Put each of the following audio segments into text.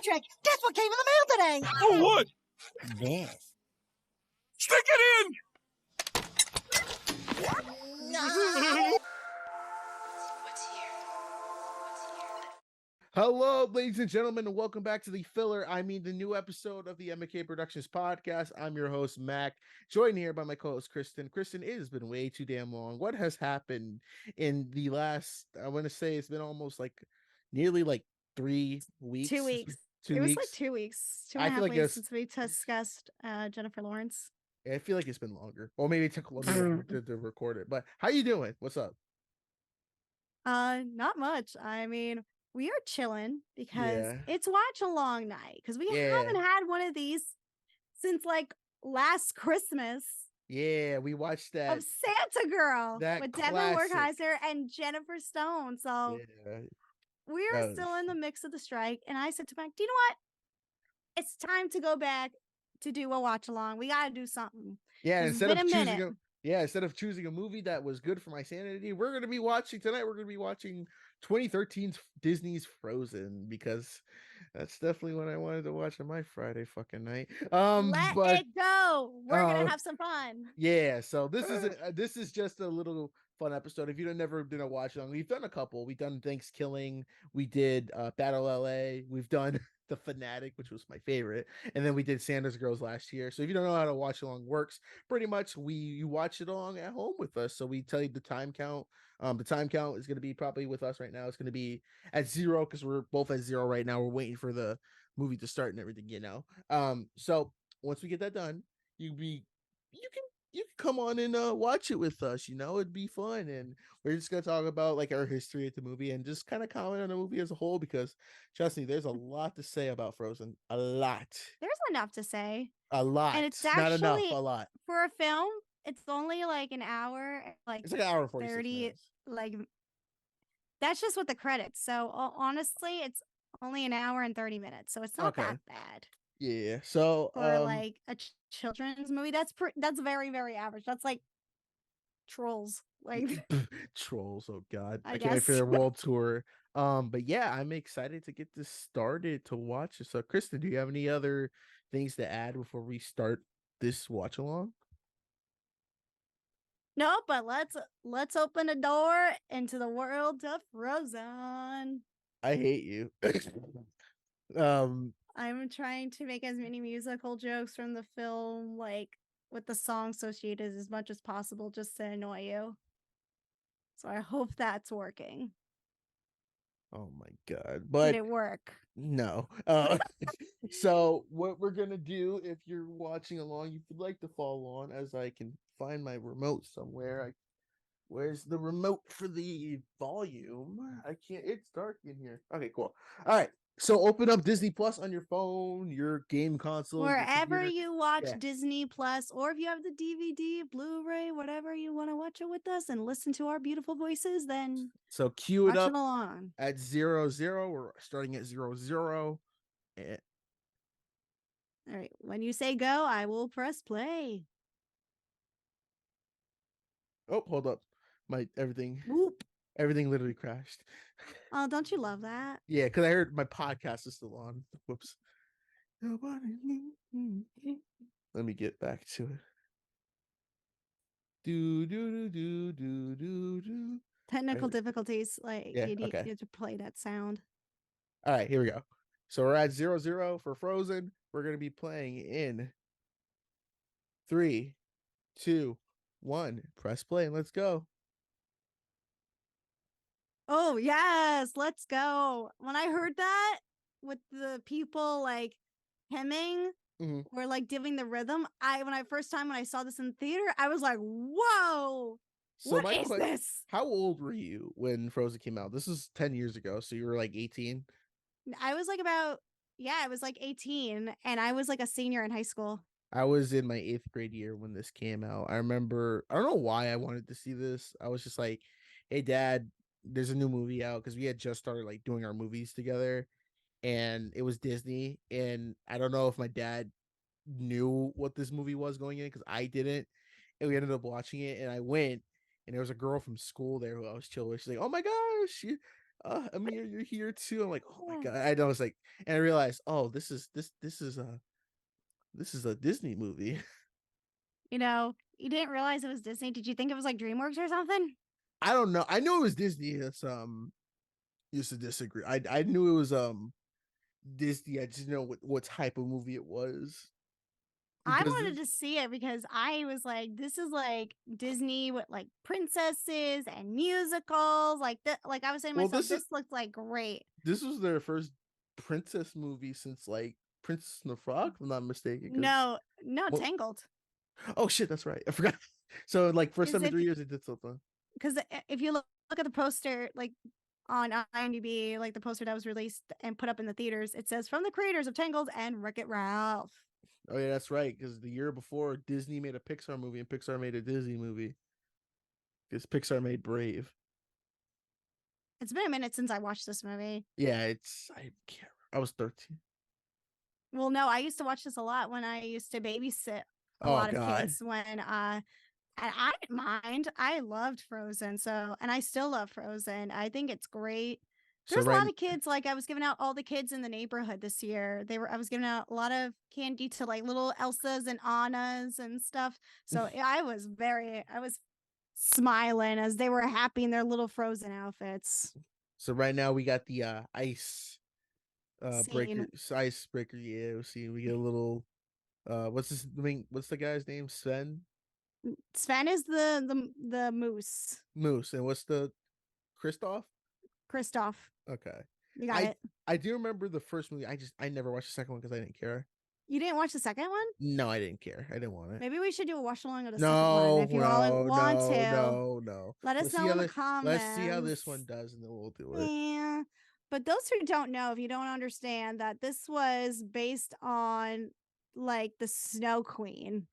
Patrick, guess what came in the mail today? Oh, what? This. Stick it in! Hello, ladies and gentlemen, and welcome back to the filler. I mean, the new episode of the M&K Productions Podcast. I'm your host, Mac, joined here by my co-host, Kristen. Kristen, it has been way too damn long. What has happened in the last, I want to say it's been almost like nearly like 3 weeks. 2 weeks. 2 It was weeks. like 2 weeks, two I and a feel half like weeks since we discussed Jennifer Lawrence. I feel like it's been longer. Or maybe it took longer to record it. But how you doing? What's up? Not much. I mean, we are chilling because Yeah. it's watch along night because we Yeah. haven't had one of these since like last Christmas Yeah, we watched that. of Santa Girl that with Devin classic. Werkheiser and Jennifer Stone. So Yeah. we that are was- still in the mix of the strike. And I said to Mike, do you know what? It's time to go back to do a watch along. We got to do something. Yeah, It's instead been of a choosing minute. instead of choosing a movie that was good for my sanity, we're gonna be watching tonight. We're gonna be watching 2013's Disney's Frozen because that's definitely what I wanted to watch on my Friday fucking night. Let But it go. We're going uh, to have some fun. yeah, so this is just a little fun episode. If you've never done a watch along, we've done a couple. We've done Thanksgiving, we did Battle LA, we've done The Fanatic, which was my favorite, and then we did Sanders Girls last year. So if you don't know how to watch along works, pretty much you watch it along at home with us. So we tell you the time count. The time count is going to be probably with us right now. It's going to be at 0 because we're both at 0 right now. We're waiting for the movie to start and everything, So once we get that done, you can come on and watch it with us. It'd be fun, and we're just gonna talk about like our history at the movie and just kind of comment on the movie as a whole, because trust me, there's a lot to say about Frozen. A lot. There's enough to say. A lot. And it's not enough. actually A lot. for a film. It's only like an hour, like It's like an hour and 46 30. minutes. Like that's just with the credits. So honestly, it's only an hour and 30 minutes. So it's not Okay. that bad Yeah. So for like a children's movie. That's very, very average. That's like Trolls. Like Trolls. Oh God, I I can't wait for guess. their world tour. But yeah, I'm excited to get this started to watch it. So Kristen, do you have any other things to add before we start this watch along? no, but let's open a door into the world of Frozen. I hate you. I'm trying to make as many musical jokes from the film, like with the song associated as much as possible, just to annoy you. So I hope that's working. Oh my God. Did But it work? no. So what we're gonna do, if you're watching along, if you'd like to follow on, as I can find my remote somewhere. Where's the remote for the volume? I can't. It's dark in here. Okay, cool. All right. So open up Disney Plus on your phone, your game console, your Wherever computer. you watch Yeah. Disney Plus, or if you have the DVD, Blu-ray, whatever you want to watch it with us and listen to our beautiful voices, then So cue it watch up it along. at 00. We're starting at 00. All right. When you say go, I will press play. Oh, hold up. Everything Whoop. literally crashed. Oh, don't you love that? Yeah, because I heard my podcast is still on. Whoops. Let me get back to it. Do. Technical Right. difficulties. Like Yeah, you okay. need to play that sound. All right, here we go. So we're at 00 for Frozen. We're going to be playing in 3, 2, 1. Press play and let's go. Oh, yes. Let's go. When I heard that with the people like hemming Mhm. or like giving the rhythm, when I saw this in the theater, I was like, whoa, So what is this? How old were you when Frozen came out? This is 10 years ago. So you were like 18. I was like I was like 18 and I was like a senior in high school. I was in my 8th grade year when this came out. I remember, I don't know why I wanted to see this. I was just like, hey, Dad, there's a new movie out, because we had just started like doing our movies together, and it was Disney. And I don't know if my dad knew what this movie was going in, because I didn't. And we ended up watching it, and I went, and there was a girl from school there who I was chill with. She's like, oh my gosh, Amir, you're here too. I'm like, oh my Yeah. god. I know. It's like, and I realized, oh, this is a Disney movie. You know, you didn't realize it was Disney. Did you think it was like DreamWorks or something? I don't know. I knew it was Disney. That's used to disagree. I knew it was Disney. I just didn't know what type of movie it was I because wanted to see it because I was like, this is like Disney with like princesses and musicals. Like that, like I was saying to well, myself, this looks like great. this was their first princess movie since like Princess and the Frog, if I'm not mistaken. No, Well, Tangled. oh shit, that's right. I forgot. So like first Because time in 3 years they did something. if you look at the poster, like on IMDb, like the poster that was released and put up in the theaters, it says from the creators of Tangled and Wreck-It Ralph. Oh yeah, that's right. Because the year before, Disney made a Pixar movie and Pixar made a Disney movie. Because Pixar made Brave. It's been a minute since I watched this movie. Yeah, I can't. I was 13. Well, no, I used to watch this a lot when I used to babysit a Oh lot of god. kids when and I didn't mind. I loved Frozen, so and I still love Frozen. I think it's great. So There's a right. lot of kids, like I was giving out all the kids in the neighborhood this year. I was giving out a lot of candy to like little Elsas and Annas and stuff. So I was smiling as they were happy in their little Frozen outfits. So right now we got the ice breaker, Scene. icebreaker. Yeah, we get a little what's the guy's name? Sven is the moose. Moose. And what's the Kristoff? Kristoff. Okay. You got it. I do remember the first movie. I never watched the second one because I didn't care. You didn't watch the second one? No, I didn't care. I didn't want it. Maybe we should do a watch along of the No, second one if you all want no, to. no. Let us know in the comments. Let's see how this one does, and then we'll do it. Yeah. But those who don't know, if you don't understand that this was based on like the Snow Queen.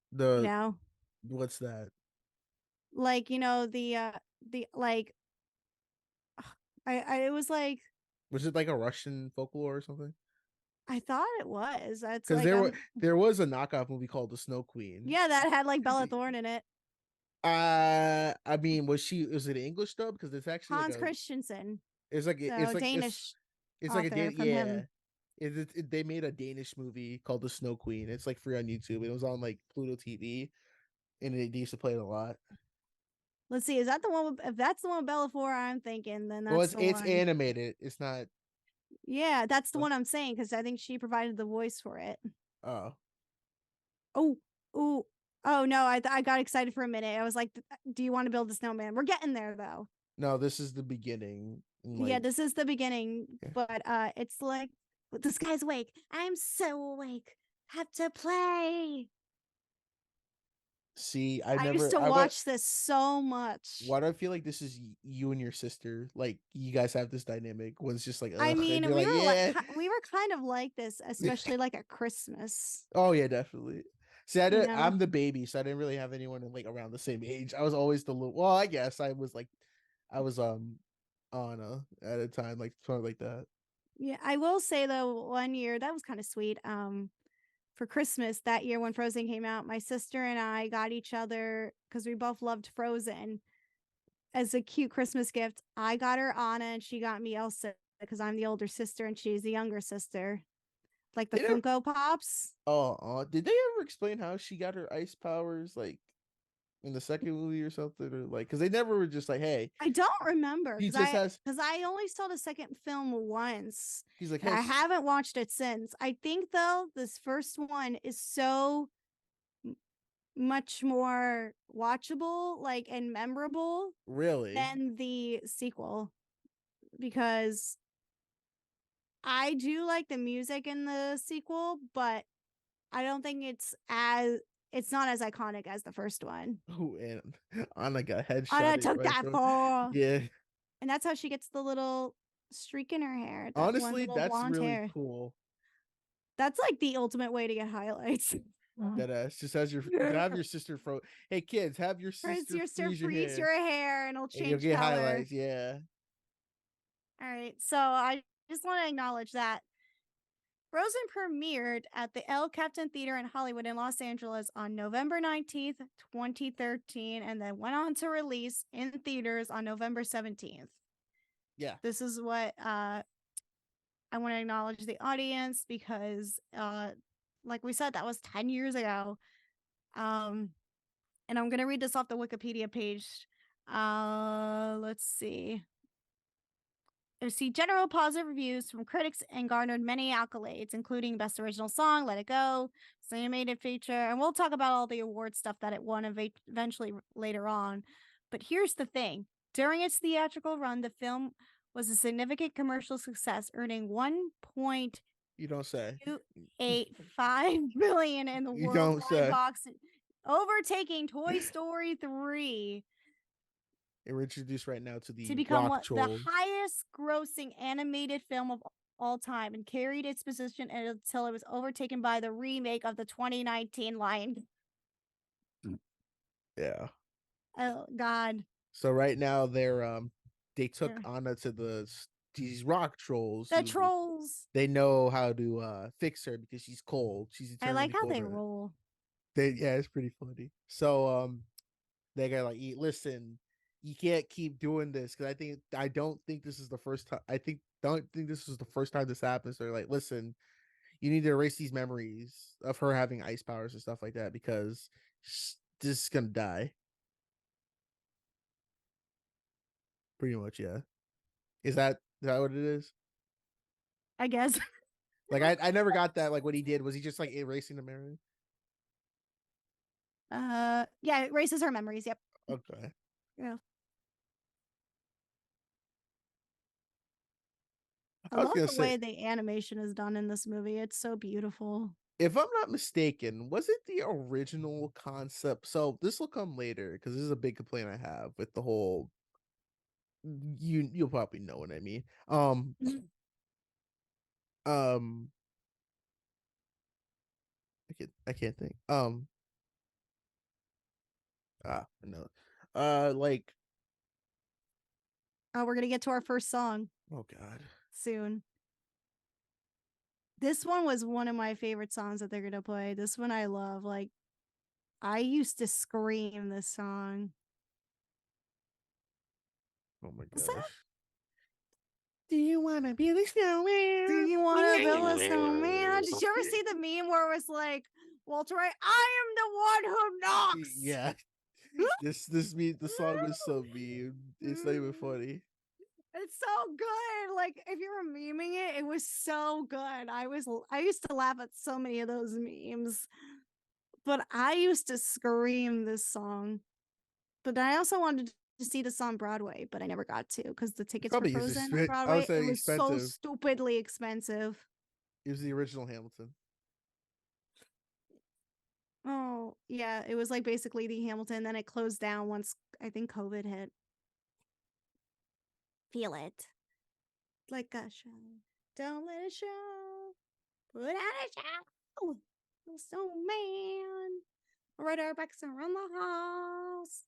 What's that? Like, the like it was like, was it like a Russian folklore or something? I thought it was. That's because like there was a knockoff movie called The Snow Queen. Yeah, that had like Bella Thorne in it. I mean, was it an English dub? Because it's actually Hans Christensen. It's like it's like Danish. It's like a Danish. They made a Danish movie called The Snow Queen. It's like free on YouTube. It was on like Pluto TV, and they used to play it a lot. Let's see. Is that the one? If that's the one with Bella Thorne, I'm thinking then that's well, it's animated. It's not. Yeah, that's the one I'm saying because I think she provided the voice for it. Oh. Oh no! I got excited for a minute. I was like, "Do you want to build a snowman?" We're getting there though. No, this is the beginning. Yeah, this is the beginning. Yeah. But it's like this guy's awake. I'm so awake. Have to play. See, I used to watch this so much. Why do I feel like this is you and your sister? Like you guys have this dynamic when it's just like. I mean, we were kind of like this, especially like at Christmas. Oh yeah, definitely. See, I'm the baby, so I didn't really have anyone like around the same age. I was always the little. Well, I guess I was Anna at a time, like something like that. Yeah, I will say though, one year that was kind of sweet. For Christmas that year when Frozen came out, my sister and I got each other because we both loved Frozen. As a cute Christmas gift, I got her Anna and she got me Elsa because I'm the older sister and she's the younger sister. Like the Funko Pops. Oh, did they ever explain how she got her ice powers, like in the second movie or something, or like because they never were just like, hey? I don't remember because I only saw the second film once. He's like, hey, I haven't watched it since. I think though this first one is so much more watchable, like and memorable, really, than the sequel because. I do like the music in the sequel, but I don't think it's not as iconic as the first one. Oh, and Anna got headshot. Anna took that fall. Yeah. And that's how she gets the little streak in her hair. Honestly, that's really cool. That's like the ultimate way to get highlights. That ass just have your sister froze. Hey kids, have your sister freeze your hair and it'll change. You'll get color. Highlights, yeah. All right, so I just want to acknowledge that Frozen premiered at the El Capitan Theater in Hollywood in Los Angeles on November 19th, 2013, and then went on to release in theaters on November 17th. Yeah. This is what I want to acknowledge the audience because like we said, that was 10 years ago. And I'm gonna read this off the Wikipedia page. Let's see. It received general positive reviews from critics and garnered many accolades, including Best Original Song, Let It Go, Best Animated Feature, and we'll talk about all the award stuff that it won eventually later on. But here's the thing. During its theatrical run, the film was a significant commercial success, earning You don't say. $1.285 billion in the You don't worldwide say. box, overtaking Toy Story 3 And we're introduced right now to to the become Rock the Trolls. highest grossing animated film of all time and carried its position until it was overtaken by the remake of the 2019 Lion King. Yeah. Oh God. So right now they took Anna to these rock trolls. The trolls. They know how to fix her because she's cold. She's eternally I like how cold, they right? roll. Yeah, it's pretty funny. So they got like, listen, you can't keep doing this because I don't think this is the first time. Don't think this is the first time this happens. They're like, listen, you need to erase these memories of her having ice powers and stuff like that because this is gonna die. Pretty much, yeah. Is that what it is? I guess. Like I never got that. Like what he did was he just like erasing the memory. Yeah, it erases her memories. Yep. Okay. Yeah. I was love gonna the say, way the animation is done in this movie. It's so beautiful. if I'm not mistaken, was it the original concept? So this will come later because this is a big complaint I have with the whole. You'll probably know what I mean. Um, I can't think. No. Like. Oh, we're gonna get to our first song. Oh God. Soon. This one was one of my favorite songs that they're gonna play. This one I love. Like, I used to scream this song. Oh my What's gosh. that? Do you want to build a snowman? Do you want to build a snowman? Did you ever see the meme where it was like, Walter White, I am the one who knocks? Yeah. The song was so mean. It's not even funny. It's so good. Like, if you were memeing it, it was so good. I used to laugh at so many of those memes. But I used to scream this song. But I also wanted to see this on Broadway, but I never got to because the tickets for Probably is Frozen on I would Broadway, say it was so expensive. stupidly expensive. It was the original Hamilton. Oh, yeah. It was like basically the Hamilton. Then it closed down once I think COVID hit. Feel it. Like a show. Don't let it show. Put out a show. Snowman. Right our backs around the house.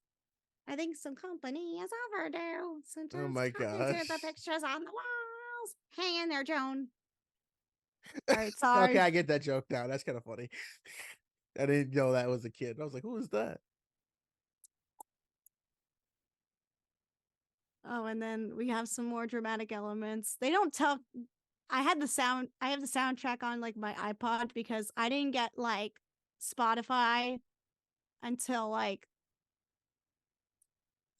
I think some company is overdue. Sometimes Oh my gosh. the pictures on the walls. Hang in there, Joan. All right, sorry. Okay, I get that joke now. That's kind of funny. I didn't know that was a kid. I was like, who is that? Oh, and then we have some more dramatic elements. They don't tell. I have the soundtrack on like my iPod because I didn't get like Spotify until like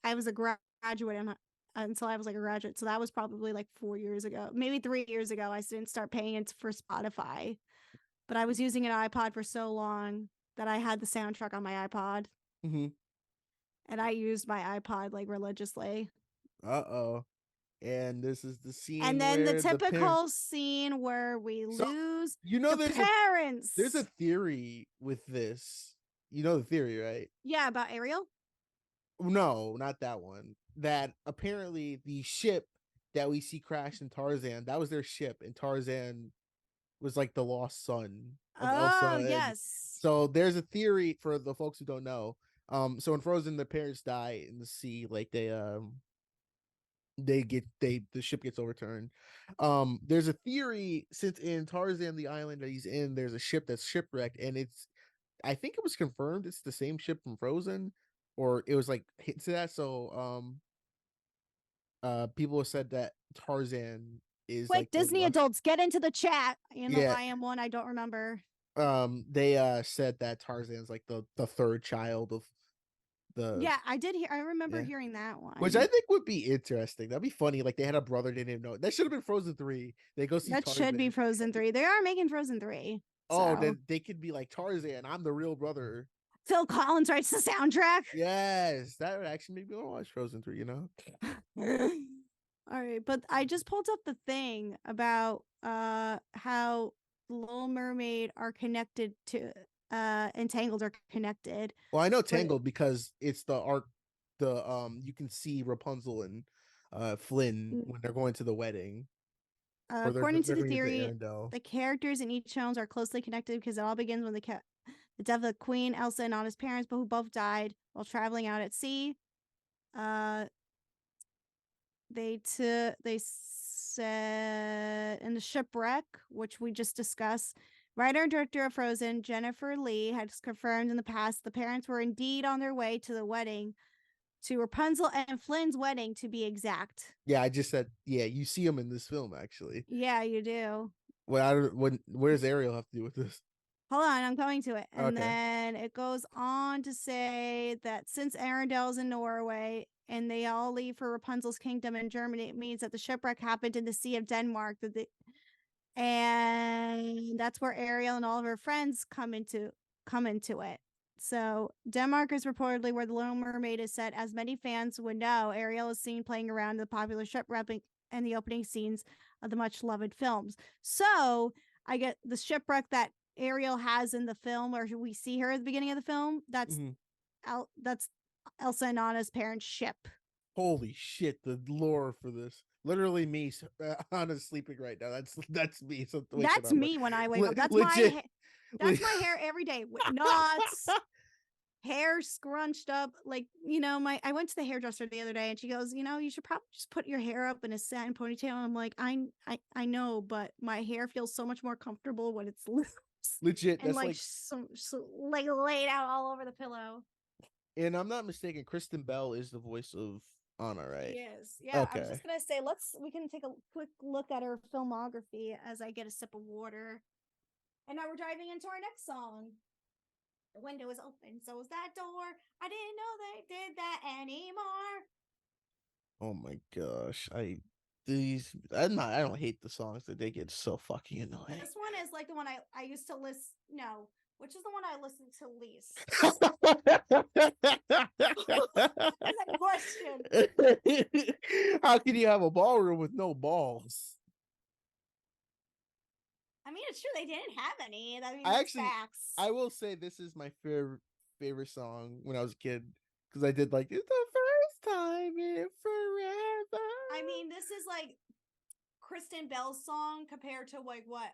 I was a graduate until I was like a graduate. So that was probably like 4 years ago, maybe 3 years ago. I didn't start paying it for Spotify, but I was using an iPod for so long that I had the soundtrack on my iPod. Mm-hmm. And I used my iPod like religiously. Uh-oh. And this is the scene. And then the typical scene where we lose the parents. There's a theory with this. You know the theory, right? Yeah, about Ariel? No, not that one. That apparently the ship that we see crash in Tarzan, that was their ship, and Tarzan was like the lost son of Elsa. Yes. So there's a theory for the folks who don't know. So in Frozen, the parents die in the sea, like the ship gets overturned. There's a theory since in Tarzan, the island that he's in, there's a ship that's shipwrecked, and I think it was confirmed it's the same ship from Frozen, or it was like hit to that. So people have said that Tarzan is Quick, like the Disney adults, get into the chat. You know, Yeah. I am one. I don't remember. They said that Tarzan's like the third child of the Yeah, I did hear. I remember yeah. hearing that Which I one. think would be interesting. That'd be funny. Like they had a brother they didn't know. That should have been Frozen 3. They go see That should be Tarzan. Frozen 3. They are making Frozen 3. Oh, So then they could be like Tarzan. I'm the real brother. Phil Collins writes the soundtrack. Yes, that would actually make me want to watch Frozen 3, you know? All right, but I just pulled up the thing about how Little Mermaid are connected to Entangled are connected. Well, I know But Tangled because it's the arc you can see Rapunzel and Flynn when they're going to the wedding. Or according to they're the going to theory, Arendelle. the characters in each films are closely connected because it all begins when the death of the Queen, Elsa, and Anna's parents, but who both died while traveling out at sea. They said in the shipwreck, which we just discussed, writer and director of Frozen, Jennifer Lee, has confirmed in the past the parents were indeed on their way to the wedding, to Rapunzel and Flynn's wedding, to be exact. Yeah, I just said, yeah, you see him in this film, actually. Yeah, you do. What does Ariel have to do with this? Hold on, I'm coming to it. And Okay. then it goes on to say that since Arendelle's in Norway and they all leave for Rapunzel's kingdom in Germany, it means that the shipwreck happened in the Sea of Denmark. And that's where Ariel and all of her friends come into it. So Denmark is reportedly where the Little Mermaid is set. As many fans would know, Ariel is seen playing around the popular shipwreck and the opening scenes of the much loved films. So I get the shipwreck that Ariel has in the film, or we see her at the beginning of the film. That's that's Elsa and Anna's parents' ship. Holy shit! The lore for this, literally me. Anna's sleeping right now. That's me. So that's me when I wake up. That's legit. That's my hair every day with knots. Hair scrunched up, like, you know, I went to the hairdresser the other day and she goes, you know, you should probably just put your hair up in a satin ponytail. And I'm like, I know, but my hair feels so much more comfortable when it's loose. Legit, and that's like so like laid out all over the pillow. And I'm not mistaken, Kristen Bell is the voice of Anna, right? Yes. Yeah. Okay. I was just gonna say, we can take a quick look at her filmography as I get a sip of water. And now we're diving into our next song. The window is open, so is that door. I didn't know they did that anymore. Oh my gosh. I don't hate the songs that they get so fucking annoying. This one is like the one I used to listen. No, which is the one I listened to least? That's a question. How can you have a ballroom with no balls? I mean, it's true they didn't have any. I mean, facts. I will say this is my favorite song when I was a kid because I did like it's the first time in forever. I mean, this is like Kristen Bell's song compared to like what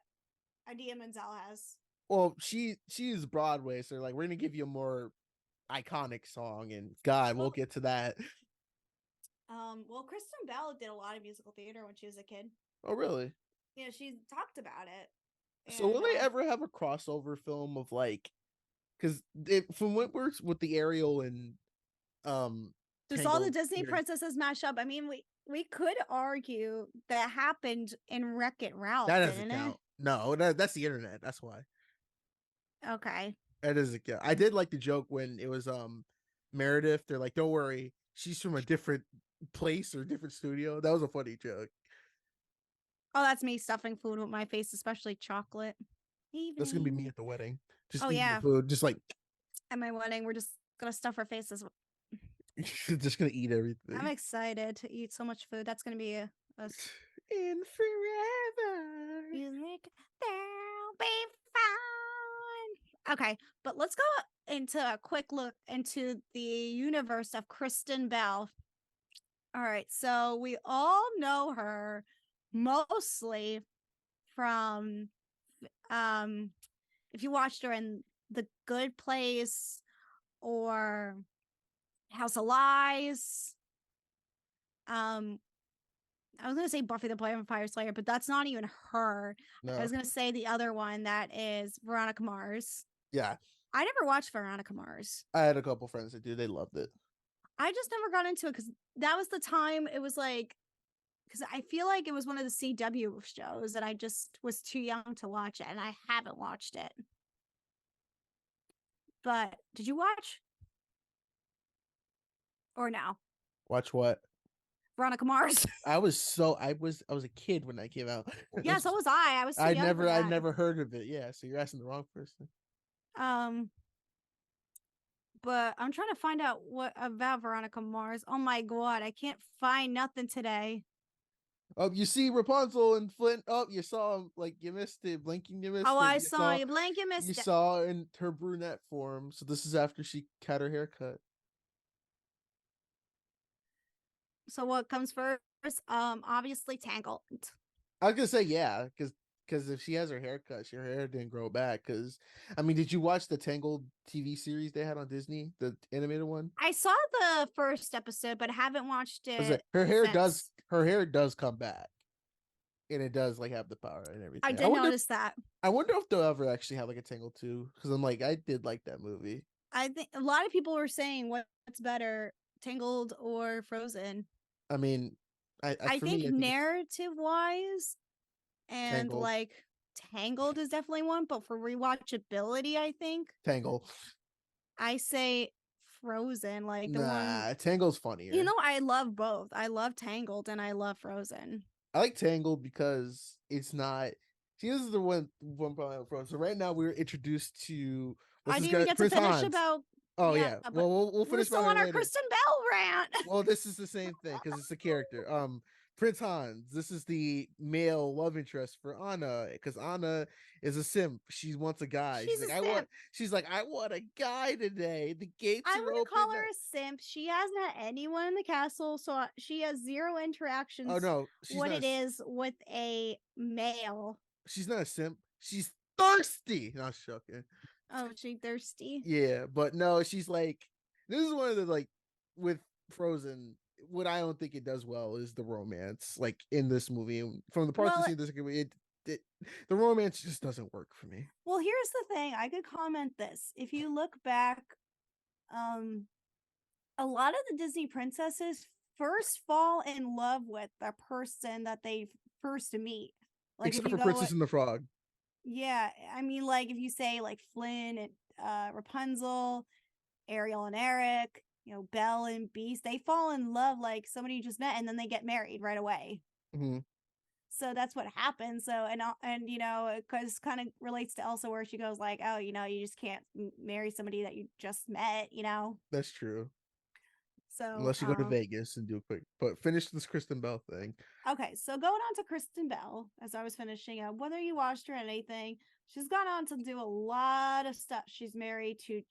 Idea Menzel has. Well, she is Broadway, so like we're gonna give you a more iconic song, and we'll get to that. Well, Kristen Bell did a lot of musical theater when she was a kid. Oh, really? Yeah, she talked about it. So will they ever have a crossover film of like, because from what works with the Ariel and just all the Disney princesses mash up. I mean, we could argue that happened in Wreck-It Ralph. That doesn't count. No, that's the internet. That's why. Okay. That doesn't count. I did like the joke when it was Meredith. They're like, "Don't worry, she's from a different place or different studio." That was a funny joke. Oh, that's me stuffing food with my face, especially chocolate. That's gonna be me at the wedding. Just eating yeah, the food, just like at my wedding, we're just gonna stuff our faces. Just gonna eat everything. I'm excited to eat so much food. That's gonna be a in forever. Music, there'll be fun. Okay, but let's go into a quick look into the universe of Kristen Bell. All right, so we all know her mostly from if you watched her in The Good Place or House of Lies. I was gonna say Buffy the Vampire Slayer, but that's not even her. No. I was gonna say the other one that is Veronica Mars. Yeah. I never watched Veronica Mars. I had a couple friends that do. They loved it. I just never got into it because that was the time it was like because I feel like it was one of the CW shows and I just was too young to watch it, and I haven't watched it. But did you watch? Or no? Watch what? Veronica Mars. I was a kid when that came out. Yeah, so was I. I was too I young for that. never heard of it. Yeah, so you're asking the wrong person. But I'm trying to find out what about Veronica Mars. Oh my god, I can't find nothing today. Oh, you see Rapunzel and Flint. Oh, you saw him. Like, you missed it. Blinking, you missed it. I saw you blink, you missed You it. saw in her brunette form. So this is after she cut her haircut. So what comes first? Obviously Tangled. I was gonna say yeah, because if she has her hair cut, her hair didn't grow back. Because I mean, did you watch the Tangled TV series they had on Disney, the animated one? I saw the first episode, but I haven't watched it. Her hair since. does come back, and it does like have the power and everything. I did notice that. I wonder if they'll ever actually have like a Tangled 2, because I'm like, I did like that movie. I think a lot of people were saying what's better, Tangled or Frozen. I mean, I think narrative wise and Tangled. like Tangled is definitely one, but for rewatchability, I think Tangled. I say Frozen. Like the one Tangled's funnier. You know, I love both. I love Tangled and I love Frozen. I like Tangled because it's not. See, this is the one problem with Frozen. So right now we're introduced to. I didn't even get to finish about. Oh yeah. Well, we'll finish. We're still on our Kristen Bell rant. Well, this is the same thing because it's a character. Prince Hans. This is the male love interest for Anna, because Anna is a simp. She wants a guy. She's like, I want a guy today. The gates are open. I wouldn't call her a simp. She hasn't had anyone in the castle, so she has zero interactions. Oh no, it is with a male. She's not a simp. She's thirsty. Not shocking. Oh, she thirsty? Yeah, but no, she's like, this is one of the, like, with Frozen, what I don't think it does well is the romance, like in this movie. From the parts I see this movie, the romance just doesn't work for me. Well, here's the thing. I could comment this. If you look back, a lot of the Disney princesses first fall in love with the person that they first meet. Like, except for Princess and the Frog. Yeah, I mean, like if you say like Flynn and Rapunzel, Ariel and Eric, you know, Belle and Beast, they fall in love like somebody you just met, and then they get married right away. Mm-hmm. So that's what happens. So and you know, because kind of relates to Elsa, where she goes like, oh, you know, you just can't marry somebody that you just met. You know, that's true. So unless you go to Vegas and do a quick, but finish this Kristen Bell thing. Okay, so going on to Kristen Bell, as I was finishing up, whether you watched her or anything, she's gone on to do a lot of stuff. She's married to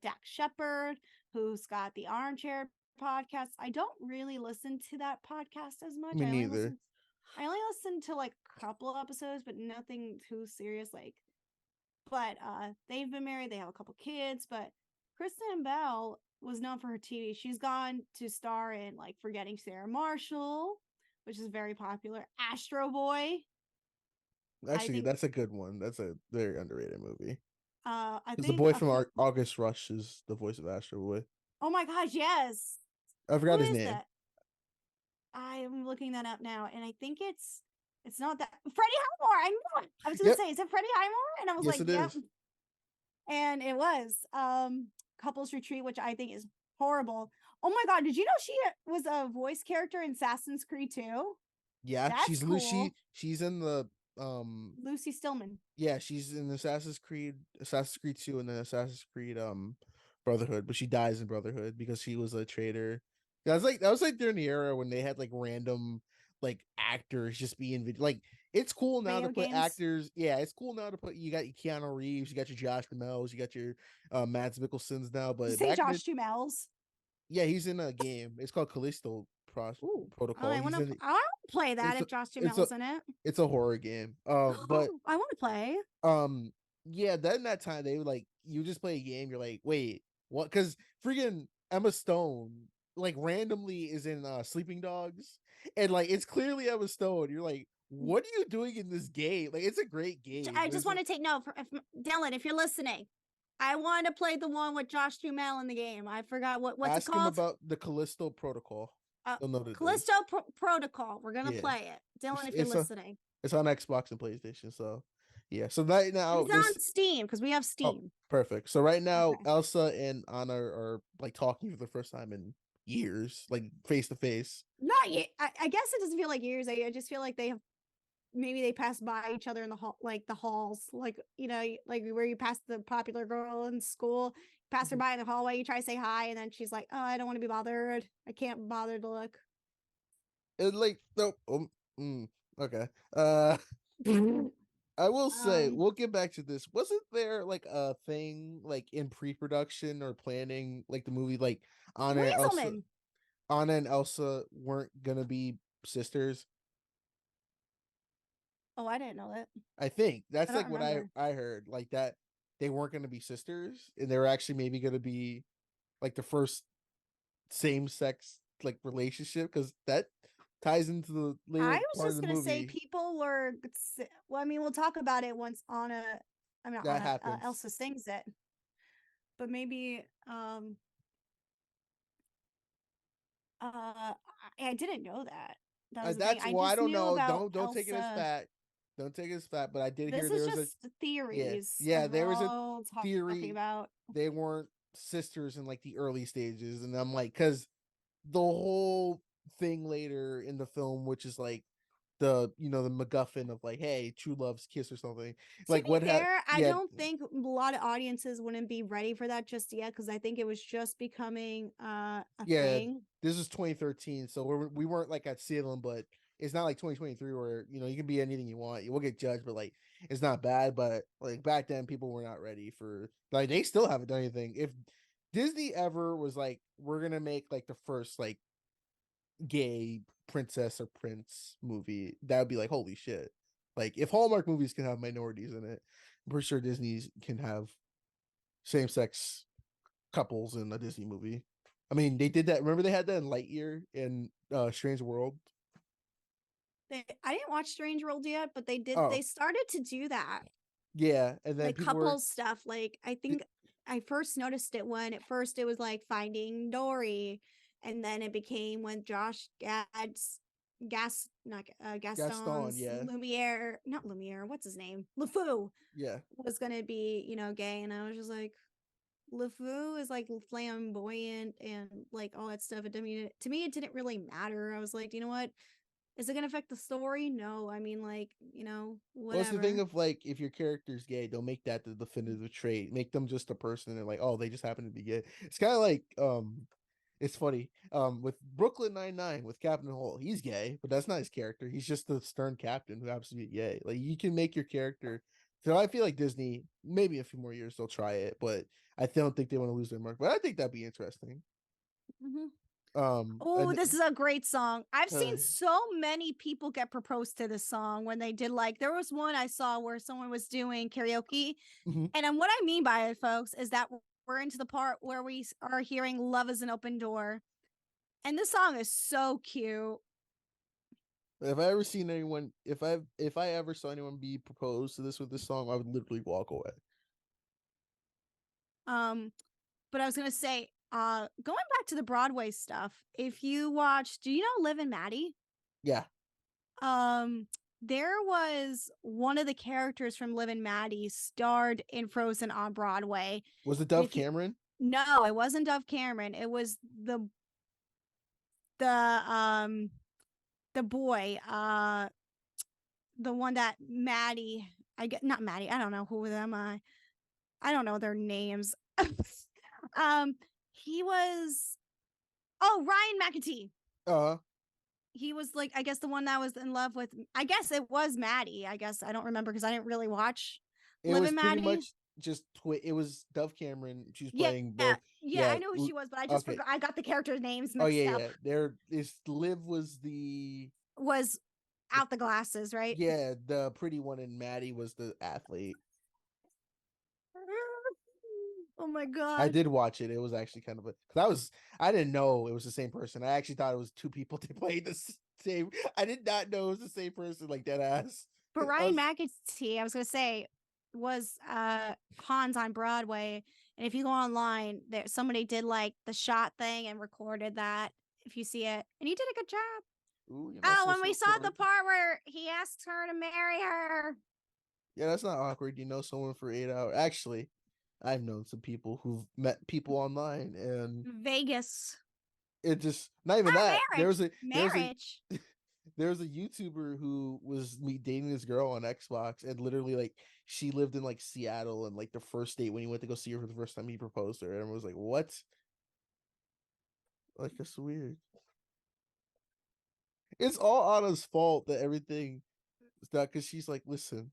Dax Shepard, who's got the Armchair podcast. I don't really listen to that podcast as much. Me neither. I only listen to like a couple episodes, but nothing too serious. But they've been married. They have a couple kids. But Kristen Bell was known for her TV. She's gone to star in like Forgetting Sarah Marshall, which is very popular. Astro Boy. Actually, that's a good one. That's a very underrated movie. I think the boy from August Rush is the voice of Astro Boy. Oh my gosh, yes. I forgot his name. That? I am looking that up now, and I think it's not that Freddie Highmore. I know it. I was gonna say, is it Freddie Highmore? And I was yes, like, yep. And it was Couples Retreat, which I think is horrible. Oh my god, did you know she was a voice character in Assassin's Creed 2? Yeah, that's cool. She's in the Lucy Stillman. Yeah, she's in Assassin's Creed 2 and then Assassin's Creed Brotherhood, but she dies in Brotherhood because she was a traitor. That was like during the era when they had like random like actors just being like, it's cool now to put actors. Yeah, it's cool now to put, you got your Keanu Reeves, you got your Josh Duhamels, you got your Mads Mikkelsens now. But say Josh Duhamels. Yeah, he's in a game. It's called Callisto Protocol. I want to play that if Josh Duhamel's in it. It's a horror game. But I want to play. Yeah, then that time they were like, you just play a game. You're like, wait, what? Because freaking Emma Stone like randomly is in Sleeping Dogs, and like it's clearly Emma Stone. You're like, what are you doing in this game? Like, it's a great game. I just want to take note, Dylan, if you're listening, I want to play the one with Josh Duhamel in the game. I forgot what's it called. Ask him about the Callisto Protocol. They'll know that Callisto Protocol. We're gonna yeah. play it, Dylan, if you're It's listening. it's on Xbox and PlayStation. So yeah. So right now It's on Steam because we have Steam. perfect. So right now Okay. Elsa and Anna are like talking for the first time in years, like face to face. Not yet. I guess it doesn't feel like years. I just feel like they have maybe they pass by each other in the hall, like the halls, like like where you pass the popular girl in school, pass her by in the hallway, you try to say hi, and then she's like, "Oh, I don't want to be bothered. I can't bother to look." It like no. Okay. I will say Um, we'll get back to this. Wasn't there like a thing like in pre-production or planning like the movie like Anna and Elsa Weaselman. Anna and Elsa weren't gonna be sisters? Oh, I didn't know that. I think I that's don't like what I remember. I heard like that they weren't gonna be sisters and they were actually maybe gonna be like the first same sex like relationship because that ties into the I later was part of just the gonna say movie people were. Well, I mean, we'll talk about it once Anna. I mean, that Anna. happens. Elsa sings it, but maybe. I didn't know that. That was the thing. That's I well, I just don't knew know. about Don't take it as Elsa. fact. Don't take it as fact. But I did hear This there is was a just yeah theories yeah of there was a all talking theory about. they weren't sisters in like the early stages, and I'm like because the whole thing later in the film, which is like the the MacGuffin of like hey true love's kiss or something To like be what had fair, I yeah don't think a lot of audiences wouldn't be ready for that just yet because I think it was just becoming a yeah thing. this is 2013 so we weren't like at Salem but it's not like 2023 where you can be anything you want you will get judged but like it's not bad but like back then people were not ready for like they still haven't done anything if Disney ever was like we're gonna make like the first like gay princess or prince movie that would be like holy shit like if Hallmark movies can have minorities in it I'm pretty sure Disney can have same-sex couples in a Disney movie. I mean, they did that. Remember they had that in Lightyear in Strange World? I didn't watch Strange World yet, but they did. Oh, They started to do that, yeah. And then like people were couples stuff. Like I think I first noticed it when at first it was like Finding Dory, and then it became when Josh Gad's not Gaston, Gaston's yeah. Lumiere, not Lumiere, what's his name? LeFou Yeah. was gonna be, gay, and I was just like, LeFou is like flamboyant and like all that stuff. I mean, to me, it didn't really matter. I was like, you know what? Is it gonna affect the story? No. I mean, like, Well, it's the thing whatever. of like if your character's gay, don't make that the definitive trait. Make them just a person and like, oh, they just happen to be gay. It's kind of like it's funny. With Brooklyn Nine-Nine with Captain Hall, he's gay, but that's not his character. He's just the stern captain who happens to be gay. Like you can make your character. So I feel like Disney, maybe a few more years they'll try it, but I don't think they want to lose their mark. But I think that'd be interesting. Hmm. Oh, And this is a great song. I've uh, seen so many people get proposed to this song when they did like there was one I saw where someone was doing karaoke. mhm. And what I mean by it, folks, is that we're into the part where we are hearing Love is an Open Door. And this song is so cute. If I ever seen anyone, if I ever saw anyone be proposed to this with this song, I would literally walk away. Um, but I was gonna say, going back to the Broadway stuff, if you watch, do you know Liv and Maddie? Yeah, Um, there was one of the characters from Liv and Maddie starred in Frozen on Broadway. was it And Dove if you Cameron? no, it wasn't Dove Cameron. It was the um the boy, the one that Maddie, I get not Maddie, I don't know who them I don't know their names. um he was Ryan McEntee. Uh, He was like, I guess the one that was in love with, I guess it was Maddie. I guess I don't remember because I didn't really watch it Liv was and pretty Maddie. much just it was Dove Cameron. She was Yeah, playing both. yeah, Yeah. I know who she was, but I just Okay. forgot. I got the characters' names Oh mixed yeah, up. yeah. There is Liv was Was the out the glasses, right? yeah the pretty one, and Maddie was the athlete. Oh my I god. did watch it. It was actually kind of a because I didn't know it was the same person. I actually thought it was two people they played the same. I did not know it was the same person like that ass. But I Ryan was McEntee, I was gonna say, was Hans on Broadway. And if you go online, there somebody did like the shot thing and recorded that. if you see it. And he did a good job. Ooh, you're not Oh, supposed when we to saw record. the part where he asks her to marry her. Yeah, that's not awkward. You know someone for 8 hours. Actually, I've known some people who've met people online, and Vegas. it just not even Not that. marriage. There was a YouTuber who was dating this girl on Xbox, and literally like she lived in like Seattle, and like the first date when he went to go see her for the first time, he proposed to her, and everyone was like, "What?" Like that's weird. It's all Anna's fault that everything is that because she's like, listen,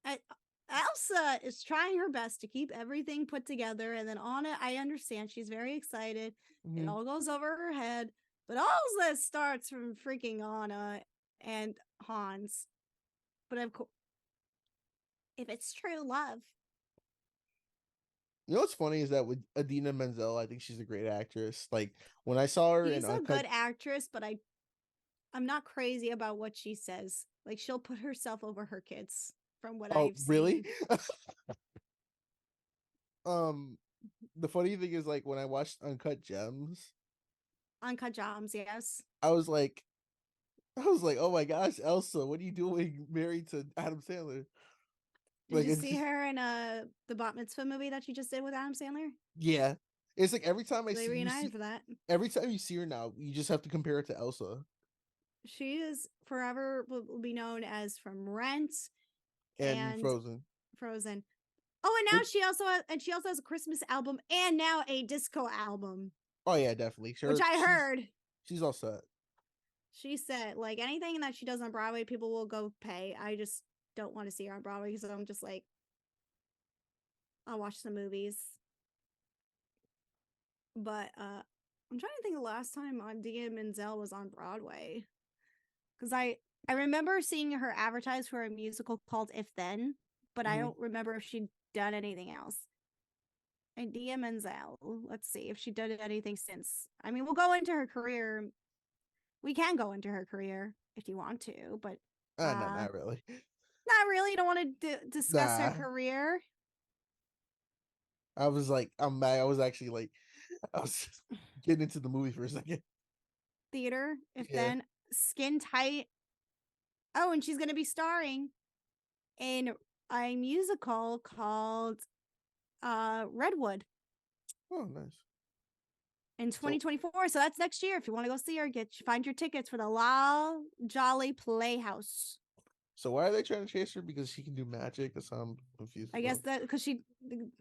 Elsa is trying her best to keep everything put together, and then Anna, I understand she's very excited. It all goes over her head, but all this starts from freaking Anna and Hans. But of course, if it's true love, you know what's funny is that with Adina Menzel, I think she's a great actress. Like when I saw her she's in a Uncut, good actress, but I'm not crazy about what she says. Like she'll put herself over her kids, from what oh I've seen. really? The funny thing is like when I watched Uncut Gems, Uncut Gems, yes. I was like, oh my gosh, Elsa, what are you doing married to Adam Sandler? Did Like you it's see just, her in the Bat Mitzvah movie that you just did with Adam Sandler? yeah. It's like every time I They see you reunited see for that. every time you see her now, you just have to compare it to Elsa She is forever will be known as from Rent and and Frozen. Frozen. Oh, and now Which, she also has a Christmas album and now a disco album, oh yeah, definitely. which Sure, I heard. she's all set. She said like anything that she does on Broadway, people will go pay. I just don't want to see her on Broadway because I'm just like, I'll watch the movies. But I'm trying to think the last time Dia Menzel was on Broadway. Because I remember seeing her advertised for a musical called If Then, but I don't remember if she'd done anything else. And Dia Menzel, let's see if she did anything since. I mean, we'll go into her career. We can go into her career if you want to, but No, not really. not really. You don't want to discuss her Nah, career. I was like, I'm mad. I was actually like, I was getting into the movie for a second. Theater, If Yeah. Then, Skin Tight. Oh, and she's going to be starring in a musical called Redwood Oh, nice. in 2024. So that's next year. If you want to go see her, find your tickets for the La Jolly Playhouse. So why are they trying to chase her? Because she can do magic? That's how I'm confused. I guess that because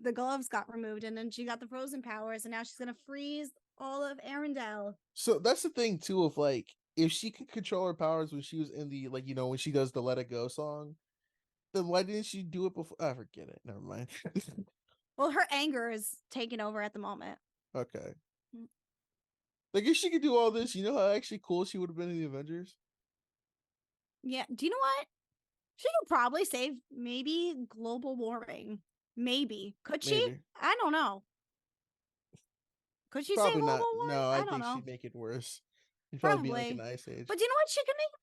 the gloves got removed and then she got the frozen powers and now she's gonna freeze all of Arendelle. So that's the thing too of like if she could control her powers when she was in the like when she does the Let It Go song, then why didn't she do it before? I forget it. Never mind. Well, her anger is taking over at the moment. Okay. Like if she could do all this, you know how actually cool she would have been in the Avengers? Yeah. Do you know what? She could probably save maybe global warming. Maybe. Could she? Maybe. I don't know. Could she Probably save global not. warming? No, I I don't think know. she'd make it worse. She'd probably be like an Probably. ice age. But do you know what? She could make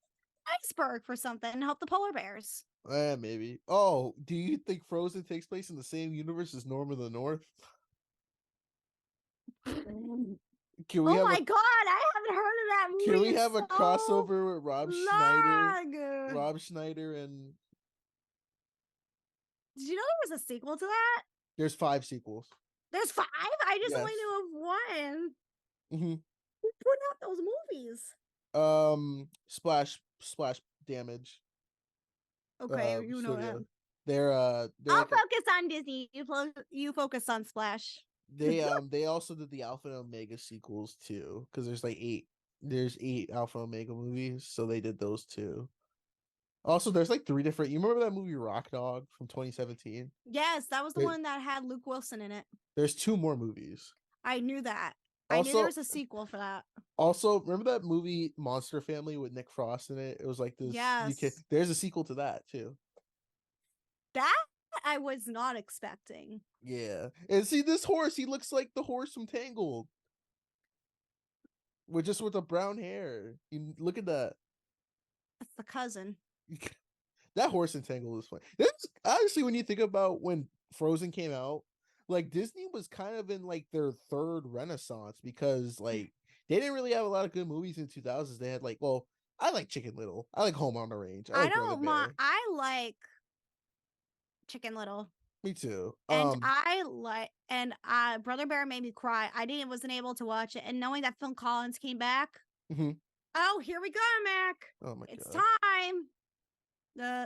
an iceberg for something and help the polar bears. Maybe. Oh, do you think Frozen takes place in the same universe as Norm of the North? Can we Oh have my a god, I haven't heard of that movie. Can we have a crossover with Rob Schneider? long. Rob Schneider and Did you know there was a sequel to that? there's 5 sequels. There's 5? I just only Yes. knew of one. Mm-hmm. Who put out those movies? Splash Damage Okay, you know that. studio. They're I'll like focus on Disney. You focus on Splash. they also did the Alpha and Omega sequels too because there's like 8 there's 8 Alpha and Omega movies, so they did those too. Also, there's like 3 different. You remember that movie Rock Dog from 2017? Yes, that was the one that had Luke Wilson in it. There's 2 more movies. I knew that. Also, I knew there was a sequel for that. Also, remember that movie Monster Family with Nick Frost in it? It was like this. Yes. There's a sequel to that too. That I was not expecting. Yeah, and see this horse. He looks like the horse from Tangled, with the brown hair. You look at that. That's the cousin. That horse in Tangled is funny. That's honestly when you think about when Frozen came out, like Disney was kind of in like their third renaissance because like they didn't really have a lot of good movies in 2000s. They had like, well, I like Chicken Little. I like Home on the Range. I I like Brother don't mind. Bear. I like Chicken Little. Me too. And Brother Bear made me cry. Wasn't able to watch it. And knowing that Phil Collins came back, Mhm. oh, here we go, Mac. Oh my It's god. time.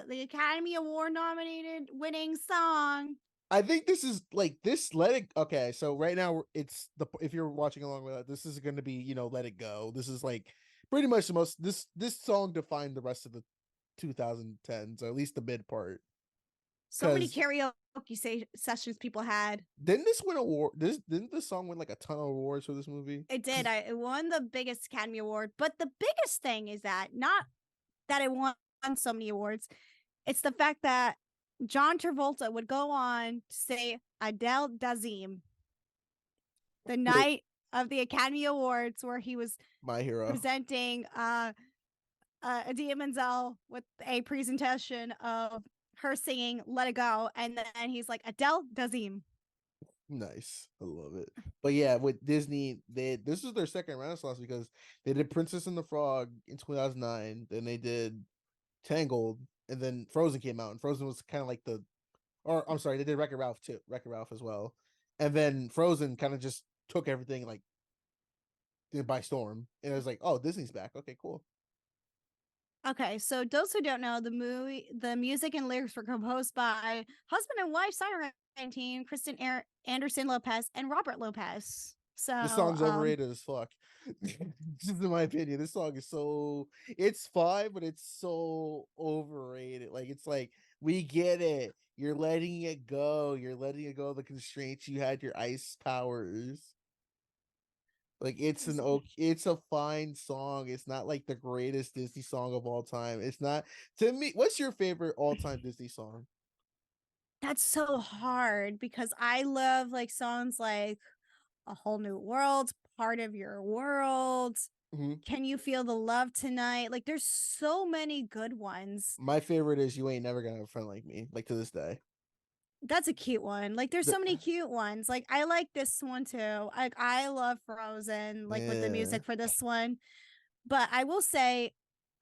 The Academy Award nominated winning song. I think this is like this. Let it. Okay, so right now it's the if you're watching along with that, this is going to be Let It Go. This is like pretty much the most this song defined the rest of the 2010s, or at least the mid part. So many karaoke sessions people had. Didn't this win award? Didn't this song win like a ton of awards for this movie? It did. It won the biggest Academy Award. But the biggest thing is that not that it won so many awards. It's the fact that John Travolta would go on to say Adele Dazeem the night of the Academy Awards, where he was my hero presenting Idina Menzel with a presentation of her singing Let It Go, and then he's like, Adele Dazeem. Nice. I love it. But yeah, with Disney, this is their second renaissance, because they did Princess and the Frog in 2009, then they did Tangled, and then Frozen came out, and Frozen was kind of like I'm sorry, they did Wreck-It Ralph too, Wreck-It Ralph as well, and then Frozen kind of just took everything like by storm, and it was like, oh, Disney's back. Okay, cool. Okay, so those who don't know, the music and lyrics were composed by husband and wife songwriting team Kristen Anderson Lopez and Robert Lopez. So this song's overrated as fuck. Just in my opinion, this song is it's fine, but it's so overrated. Like, it's like, we get it. You're letting it go. You're letting it go. The constraints you had, your ice powers. Like, it's a fine song. It's not like the greatest Disney song of all time. It's not, to me. What's your favorite all-time Disney song? That's so hard, because I love like songs like A Whole New World, Part of Your World. Mm-hmm. Can You Feel the Love Tonight? Like, there's so many good ones. My favorite is You Ain't Never Gonna Have a Friend Like Me, like to this day. That's a cute one. Like, there's so many cute ones. Like, I like this one too. Like, I love Frozen, like with the music for this one. But I will say,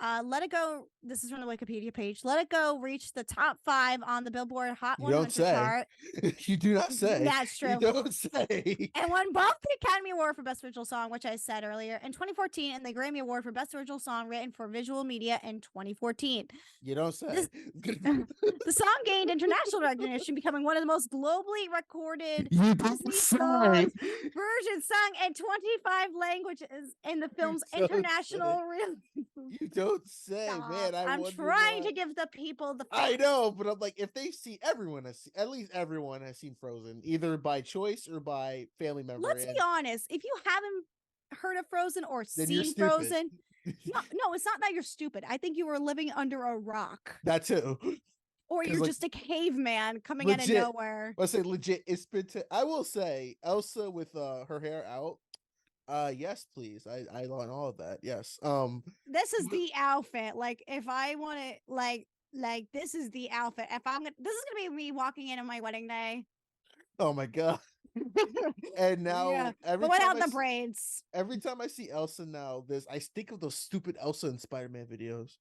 Let It Go, this is from the Wikipedia page. Let It Go reached the top 5 on the Billboard Hot 100 chart. You do not say. That's true. You don't say. And won both the Academy Award for Best Original Song, which I said earlier, in 2014, and the Grammy Award for Best Original Song written for visual media in 2014 You don't say. The song gained international recognition, becoming one of the most globally recorded Disney songs, versions sung in 25 languages in the film's international release. You don't say, man. I'm trying to give the people the I know, but I'm like, if they see, at least everyone has seen Frozen, either by choice or by family member. Let's be honest. If you haven't heard of Frozen or then seen Frozen, no, it's not that you're stupid. I think you were living under a rock. That too. Or you're just a caveman coming out of nowhere. Let's say legit. I will say, Elsa with her hair out. Yes, please. I want all of that. Yes. This is the outfit. Like, if I want it, like this is the outfit. This is gonna be me walking in on my wedding day. Oh my god. And now but without the braids. Every time I see Elsa now, I think of those stupid Elsa and Spider-Man videos.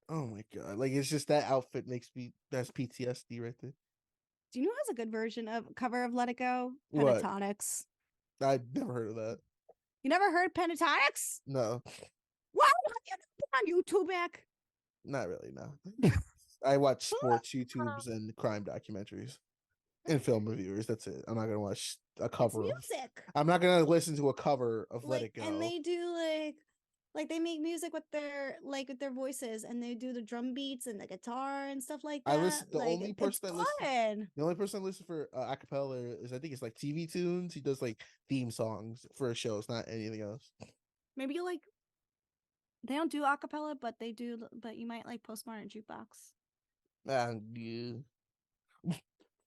Oh my god. Like, it's just that outfit that's PTSD right there. Do you know who has a good version of cover of Let It Go? What? Pentatonics. I've never heard of that. You never heard Pentatonics? No. What? On YouTube, Mac? Not really, no. I watch sports YouTubes and crime documentaries and film reviewers. That's it. I'm not gonna watch a cover. It's music. I'm not gonna listen to a cover of Let It Go. And they do like they make music with their voices, and they do the drum beats and the guitar and stuff like that. The only person I listen for acapella is, I think it's like TV Tunes. He does like theme songs for shows, not anything else. Maybe they don't do acapella, but they do. But you might like Postmodern Jukebox. Yeah.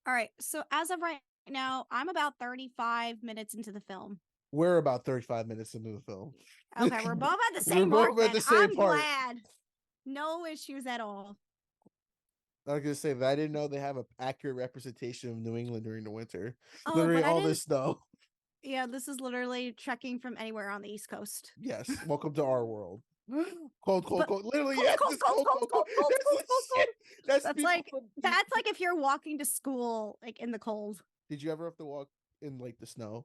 All right. So as of right now, I'm about 35 minutes into the film. We're about 35 minutes into the film. Okay, we're both at the same part. I'm glad. No issues at all. I was gonna say that I didn't know they have an accurate representation of New England during the winter. Oh, literally all this snow. Yeah, this is literally trekking from anywhere on the East Coast. Yes, welcome to our world. Cold. Literally, Cold, yes, cold, it's cold, cold. cold. That's the shit. That's That's people like from. that's like if you're walking to school like in the cold. Did you ever have to walk in like the snow?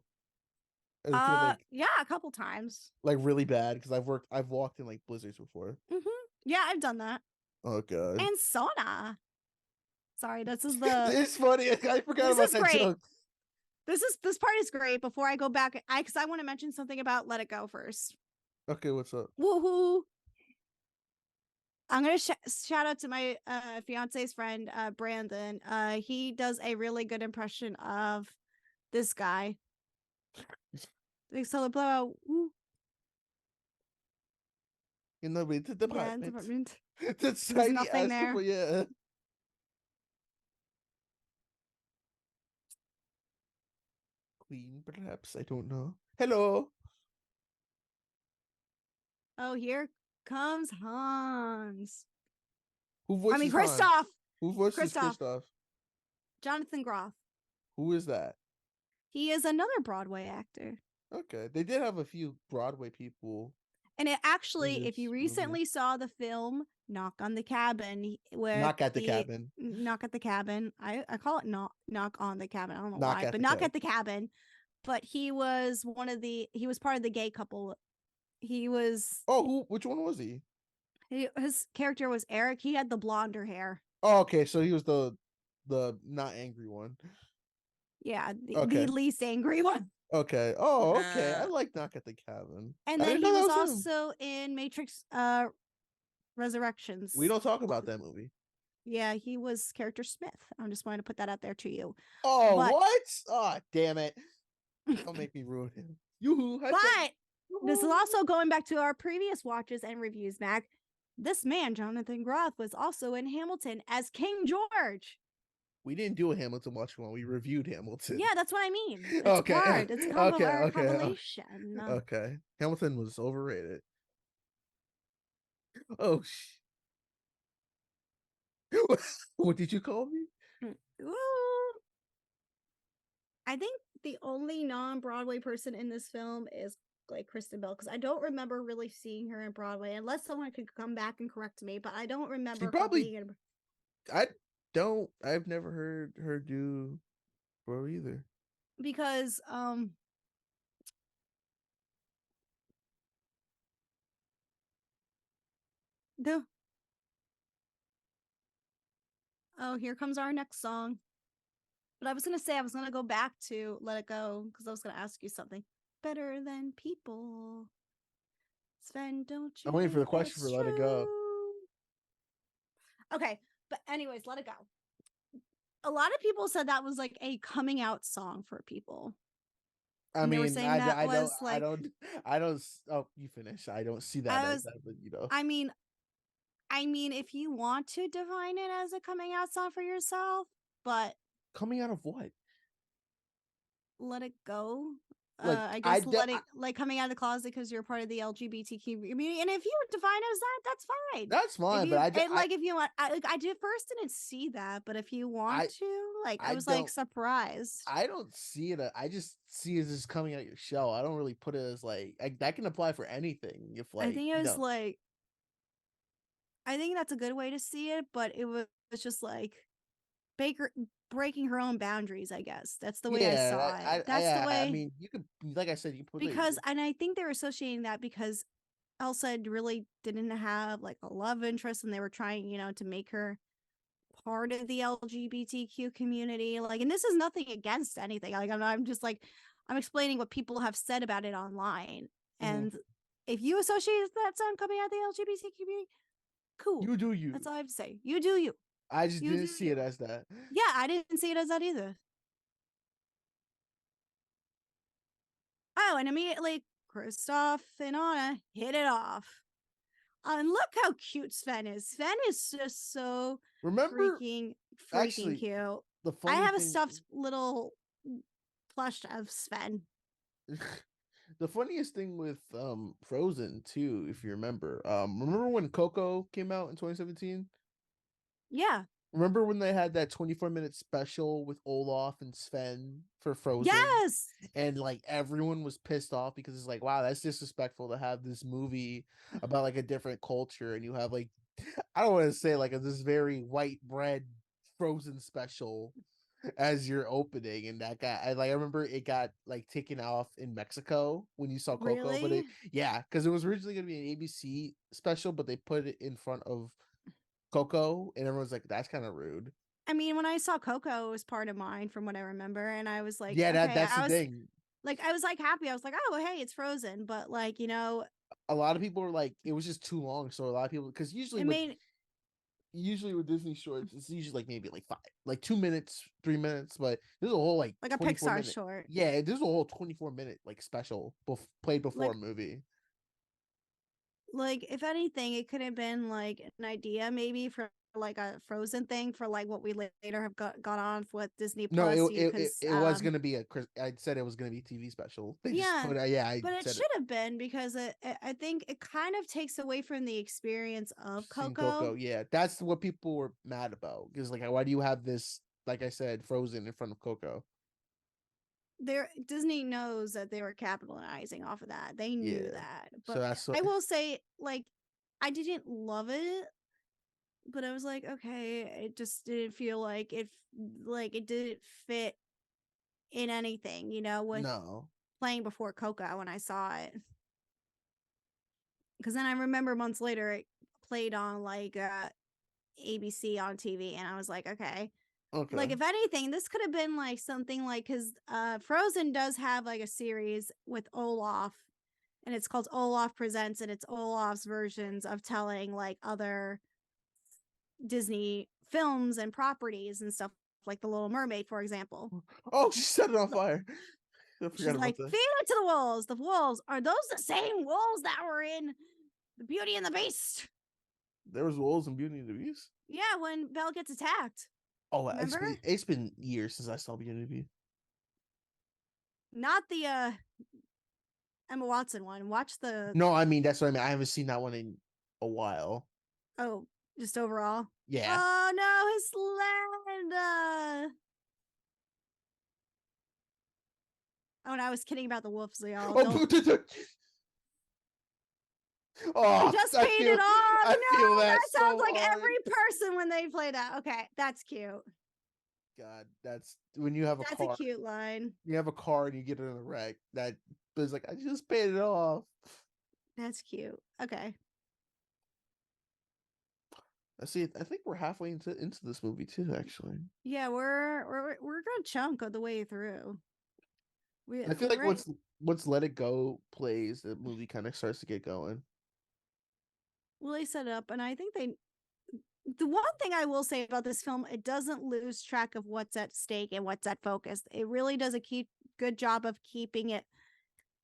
As a kid, Yeah, a couple times. like really bad because I've walked in like blizzards before. Yeah, I've done that. Oh god, And sauna. Sorry, this is the it's funny. I forgot This about is that great. joke. This part is great. Before I go back, because I want to mention something about Let It Go first. Okay, what's up? Woohoo! I'm gonna shout out to my fiance's friend Brandon. He does a really good impression of this guy. Big solar blowout. Woo. In the department. Department. That's There's tiny nothing ass there. people, yeah. Queen, perhaps. I don't know. Hello. Oh, here comes Hans. Who voices Hans? Kristoff. Who voices Kristoff. Kristoff? Jonathan Groff. Who is that? He is another Broadway actor. Okay. They did have a few Broadway people. And it actually, in if you this recently movie. saw the film Knock on the Cabin, where Knock at the Cabin. Knock at the Cabin. I call it Knock on the Cabin. I don't know Knock why, at but the Knock Cabin. at the Cabin. But he was part of the gay couple. He was Which one was he? his character was Eric. He had the blonder hair. Oh, okay. So he was the not angry one. Yeah, Okay. the least angry one. Okay. Oh, okay. I like Knock at the Cabin. And I then didn't he know was that him. also in Matrix Resurrections. We don't talk about that movie. Yeah, he was character Smith. I just wanted to put that out there to you. Oh, But- what? Oh, damn it. Don't make me ruin him. Yoo-hoo. But this is also going back to our previous watches and reviews, Mac. This man, Jonathan Groff, was also in Hamilton as King George. We didn't do a Hamilton watch one. We reviewed Hamilton. Yeah, that's what I mean. It's Okay. hard. It's a Okay. compilation. Okay. Hamilton was overrated. Oh, what did you call me? Ooh. I think the only non-Broadway person in this film is like Kristen Bell, because I don't remember really seeing her in Broadway, unless someone could come back and correct me, but I don't remember her probably- being in... I've never heard her do Broadway either. Because here comes our next song. But I was gonna say I was gonna go back to Let It Go because I was gonna ask you something. Better than people. Sven, don't you? I'm waiting for the think question that's for Let It Go. true? Okay, but anyways, Let It Go. A lot of people said that was like a coming out song for people. I And they were mean, saying I that don't, was like I don't. Oh, you finish. I don't see that as that, but you know. I mean, if you want to define it as a coming out song for yourself, but Coming out of what? let it go. Like, I guess like coming out of the closet because you're part of the LGBTQ community. And if you define it as that, that's fine. That's fine, You, but if you want, I did first didn't see that, but if you want to, like, I was like surprised. I don't see it. I just see it as coming out your shell. I don't really put it as like that can apply for anything. If like I think it was like, I think that's a good way to see it, but it was just like breaking her own boundaries. I guess that's the way I saw it. That's the way. I mean, you could, like I said, you put because, and I think they're associating that because Elsa really didn't have like a love interest, and they were trying, to make her part of the LGBTQ community. Like, and this is nothing against anything. Like, I'm just like, I'm explaining what people have said about it online. And if you associate that song coming out of the LGBT community, cool. You do you. That's all I have to say. You do you. I just didn't see it as that. Yeah, I didn't see it as that either. Oh, and immediately Kristoff and Anna hit it off. And look how cute Sven is. Sven is just so freaking actually, cute. I have a stuffed little plush of Sven. The funniest thing with Frozen too, if you remember when Coco came out in 2017? Yeah. Remember when they had that 24-minute special with Olaf and Sven for Frozen? Yes. And like everyone was pissed off because it's like, wow, that's disrespectful to have this movie about like a different culture, and you have like, I don't want to say like this very white bread Frozen special as your opening, and that got I remember it got like taken off in Mexico when you saw Coco, but Really? because it was originally gonna be an ABC special, but they put it in front of Coco, and everyone's like, that's kind of rude. I mean, when I saw Coco, it was part of mine from what I remember, and I was like, Yeah, okay, that's the thing. I was like happy. I was like, oh, well, hey, it's Frozen, but like, A lot of people were like, it was just too long, so a lot of people, because it made usually with Disney shorts, it's usually like maybe like 2 minutes, 3 minutes, but there's a whole like like a 24 Pixar minute. short. Yeah, there's a whole 24-minute like special played before Like, a movie. like if anything, it could have been like an idea maybe for like a Frozen thing for like what we later have got on with Disney No, Plus, it, because it was gonna be I said it was gonna be a TV special. They just yeah, put yeah, I but it said should have been because I think it kind of takes away from the experience of seen Coco. Coco. Yeah, that's what people were mad about. Because like, why do you have this? Like I said, Frozen in front of Coco. Disney knows that they were capitalizing off of that. They knew Yeah, that. so But that's I will say, like, I didn't love it, but I was like, okay, it just didn't feel like it didn't fit in anything, with no. playing before Coco when I saw it. Because then I remember months later it played on like ABC on TV, and I was like, okay. Okay. Like, if anything, this could have been like something like, because Frozen does have like a series with Olaf, and it's called Olaf Presents, and it's Olaf's versions of telling like other Disney films and properties and stuff, like The Little Mermaid, for example. Oh, she set it on fire. I forgot She's about like, that. feed it to the wolves. The wolves, are those the same wolves that were in The Beauty and the Beast? There was wolves in Beauty and the Beast. Yeah, when Belle gets attacked. Oh, Remember? it's been years since I saw Beauty and the Beast. Not the Emma Watson one. Watch the No, I mean that's what I mean. I haven't seen that one in a while. oh, just overall. Yeah. Oh no, his land. Oh, and I was kidding about the wolves, y'all. Oh, Don't. oh, They just painted off. I No, feel that so sounds like hard. every person when they play that. Okay, that's cute. God, that's when you have a That's car. a cute line. You have a car and you get in a wreck. That is like, I just paid it off. That's cute. Okay. I see. I think we're halfway into this movie too. Actually, Yeah, we're a good chunk of the way through. I feel We're like right. once Let It Go plays, the movie kind of starts to get going. Well, they set it up, and I think the one thing I will say about this film, it doesn't lose track of what's at stake and what's at focus. It really does a good job of keeping it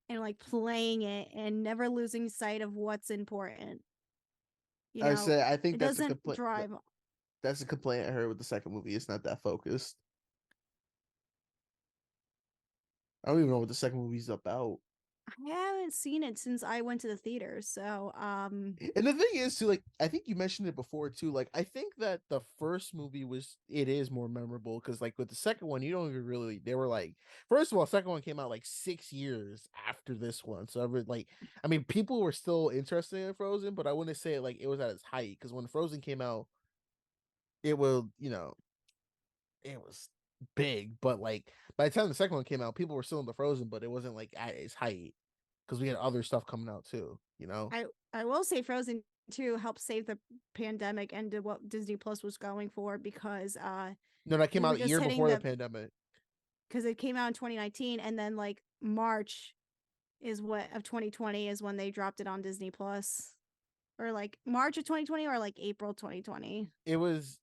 and like playing it and never losing sight of what's important. I think It that's a doesn't complaint. drive. That's a complaint I heard with the second movie. It's not that focused. I don't even know what the second movie's about. I haven't seen it since I went to the theater, so And the thing is, too, like I think you mentioned it before too. Like I think that the first movie is more memorable because like with the second one, you don't even really. They were like, first of all, the second one came out like 6 years after this one, so I mean, people were still interested in Frozen, but I wouldn't say like it was at its height because when Frozen came out, it will it was big, but like by the time the second one came out, people were still in the Frozen, but it wasn't like at its height because we had other stuff coming out too. I will say Frozen 2 helped save the pandemic and did what Disney Plus was going for, because No, that came we were out a just year hitting before the pandemic. because it came out in 2019, and then like March of 2020 is when they dropped it on Disney Plus, or like March of 2020 or like April 2020. It was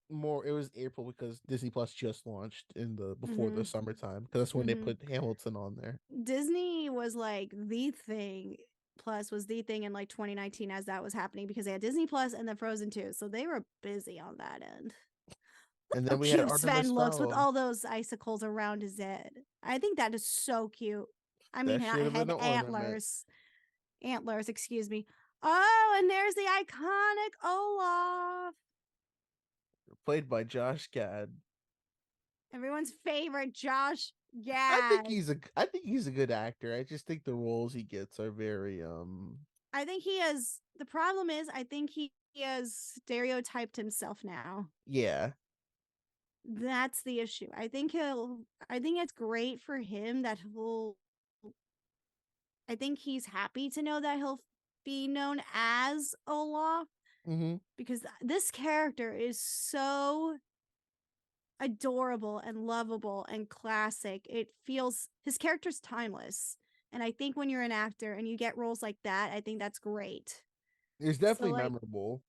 April because Disney Plus just launched in the before the Mhm. summertime because that's when they Mhm. put Hamilton on there. Disney was like the thing. Plus was the thing in like 2019 as that was happening, because they had Disney Plus and then Frozen 2. So they were busy on that end. And How then we had cute Artemis Sven looks with Fowl. all those icicles around his head. I think that is so cute. I mean, That should have been head an ornament. antlers, excuse me. Oh, and there's the iconic Olaf. Played by Josh Gad. Everyone's favorite Josh I think Gad. he's a good actor. I just think the roles he gets are very I think he has the problem is I think he has stereotyped himself now. yeah. That's the issue. I think it's great for him that I think he's happy to know that he'll be known as Olaf Mm-hmm. because this character is so adorable and lovable and classic. It feels his character's timeless. And I think when you're an actor and you get roles like that, I think that's great. It's So definitely like, memorable.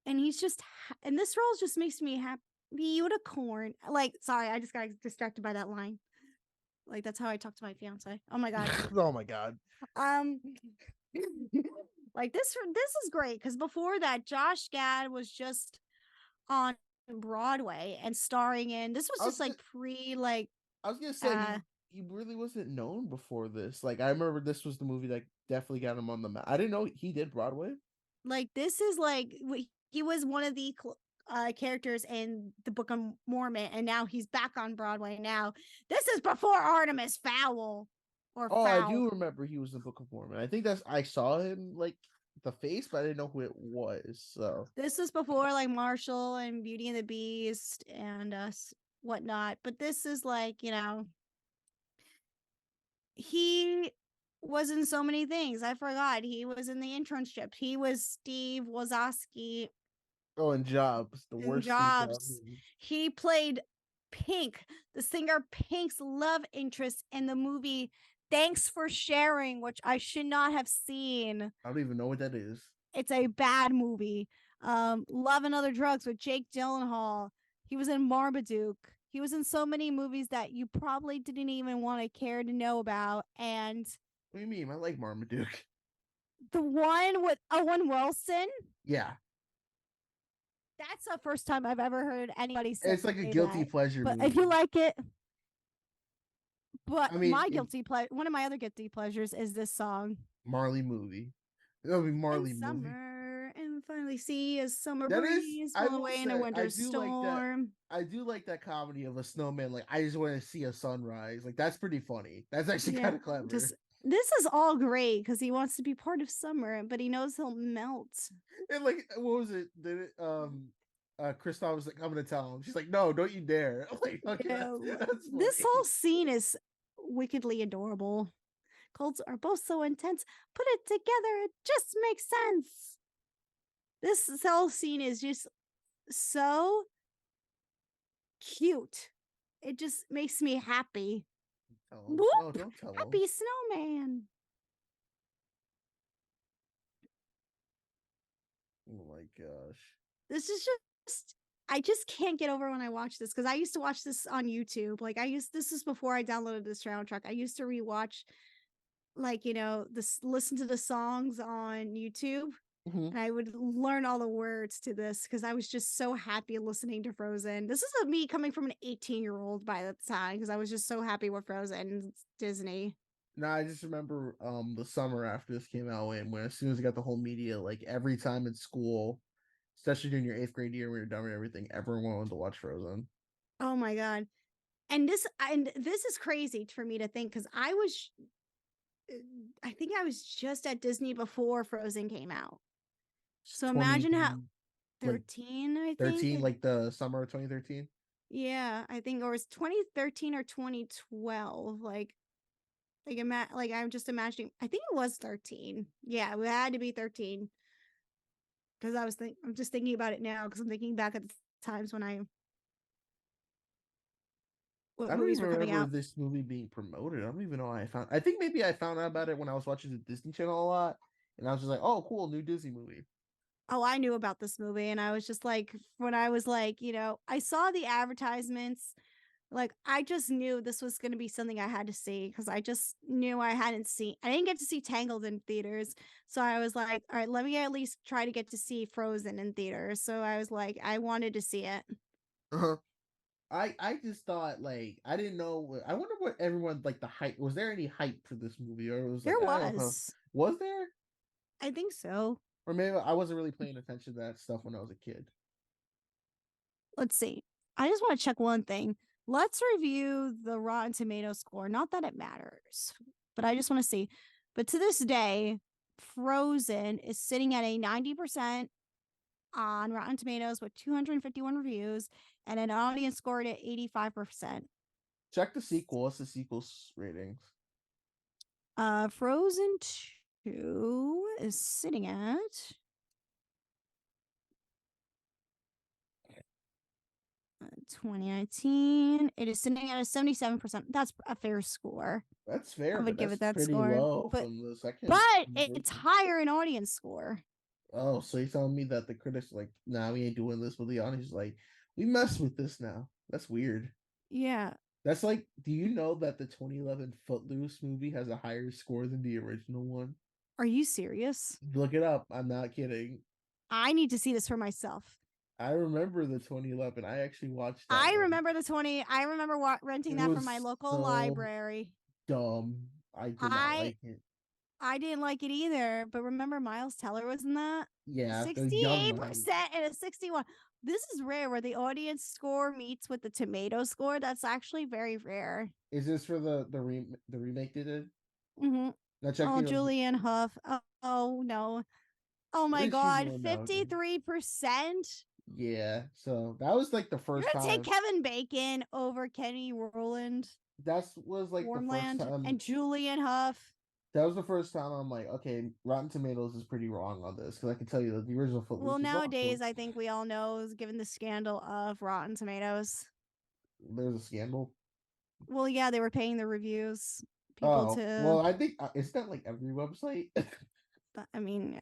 and he's just, and this role just makes me happy. Unicorn. Like, sorry, I just got distracted by that line. Like, that's how I talk to my fiance. Oh my god. Oh my god. Um, like this is great because before that, Josh Gad was just on Broadway and starring in. This was I was just like pre like I was gonna say he really wasn't known before this. Like I remember this was the movie that definitely got him on the map. I didn't know he did Broadway. like this is like he was one of the characters in the Book of Mormon, and now he's back on Broadway. Now this is before Artemis Fowl or Oh, I Fowl. do remember he was in Book of Mormon. I think I saw him like the face, but I didn't know who it was. So This is before like Marshall and Beauty and the Beast and whatnot. But this is like he was in so many things. I forgot. He was in the internship. He was Steve Wazowski oh, and Jobs, the in worst Steve Jobs Jobs. movie. He played Pink, the singer Pink's love interest in the movie Thanks for Sharing, which I should not have seen. I don't even know what that is. It's a bad movie. Love and Other Drugs with Jake Gyllenhaal. He was in Marmaduke. He was in so many movies that you probably didn't even want to care to know about. And What do you mean? I like Marmaduke. the one with Owen Wilson, Yeah, that's the first time I've ever heard anybody say it's like a guilty that. pleasure But movie. if you like it, but I mean, my guilty pleasure, one of my other guilty pleasures is this song. Marley movie. It'll be Marley In movie. summer, and finally see a summer That is, breeze I blown will away in say, a I winter do like that. storm. I do like that comedy of a snowman. Like, I just want to see a sunrise. Like, that's pretty funny. That's actually kind of clever. Just this is all great because he wants to be part of summer, but he knows he'll melt. And like, what was it? Did it? Kristoff was like, "I'm gonna tell him." She's like, "No, don't you dare!" I'm like, okay, that's This funny. whole scene is wickedly adorable. Colds are both so intense. Put it together, it just makes sense. This whole scene is just so cute. It just makes me happy. Tell him. Whoop! No, don't tell him. Happy snowman. Oh my gosh. This is just I just can't get over when I watch this because I used to watch this on YouTube. Like this is before I downloaded this soundtrack. I used to rewatch like, this listen to the songs on YouTube. Mm-hmm. And I would learn all the words to this because I was just so happy listening to Frozen. This is me coming from an 18-year-old by the time because I was just so happy with Frozen and Disney. No, I just remember the summer after this came out, when as soon as I got the whole media, like every time in school, especially during your 8th grade year when you're done with everything, everyone wanted to watch Frozen. Oh my god. And this is crazy for me to think because I think I was just at Disney before Frozen came out. So imagine how 13, I think. 13, like the summer of 2013. Yeah, I think, or it was 2013 or 2012. Like I'm just imagining. I think it was 13. Yeah, it had to be 13 because I'm just thinking about it now because I'm thinking back at the times when what I don't movies even were coming remember out. this movie being promoted. I don't even know how I found. I think maybe I found out about it when I was watching the Disney Channel a lot, and I was just like, "Oh, cool, new Disney movie." Oh, I knew about this movie, and I was just like, when I was like, I saw the advertisements. Like, I just knew this was going to be something I had to see because I just knew I didn't get to see Tangled in theaters. So I was like, all right, let me at least try to get to see Frozen in theaters. So I was like, I wanted to see it. Uh-huh. I just thought, like, I didn't know. I wonder what everyone, like, the hype. Was there any hype for this movie, or it was like, There I don't know. was. Was there? I think so. Or maybe I wasn't really paying attention to that stuff when I was a kid. let's see. I just want to check one thing. Let's review the Rotten Tomato score. Not that it matters, but I just want to see. But to this day, Frozen is sitting at a 90% on Rotten Tomatoes with 251 reviews and an audience scored at 85%. Check the sequel. What's the sequel's ratings? Frozen 2 is sitting at 2019. It is sitting at a 77%. That's a fair score. That's fair. I would give that's it that pretty score, low but from the second. But it's higher in audience score. Oh, so you're telling me that the critics like, nah, we ain't doing this, but the audience is like, we mess with this now. That's weird. Yeah. That's like, do you know that the 2011 Footloose movie has a higher score than the original one? Are you serious? Look it up. I'm not kidding. I need to see this for myself. I remember the 2011. I actually watched that. I remember the 20. I remember renting that from my local library. Dumb. I did not like it. I didn't like it either. But remember, Miles Teller was in that. Yeah, 68% and a 61. This is rare where the audience score meets with the tomato score. That's actually very rare. Is this for the remake they did? Mm-hmm. Oh, Julianne Hough. Oh no. Oh my god, 53%. Yeah, so that was like the first You're gonna take Kevin Bacon over Kenny Rowland. That was like the first time. And Julianne Hough. That was the first time I'm like, okay, Rotten Tomatoes is pretty wrong on this, because I can tell you that the original Footloose. Well, nowadays I think we all know, given the scandal of Rotten Tomatoes. There's a scandal. Well, yeah, they were paying the reviews. Well, I think it's not like every website. I mean,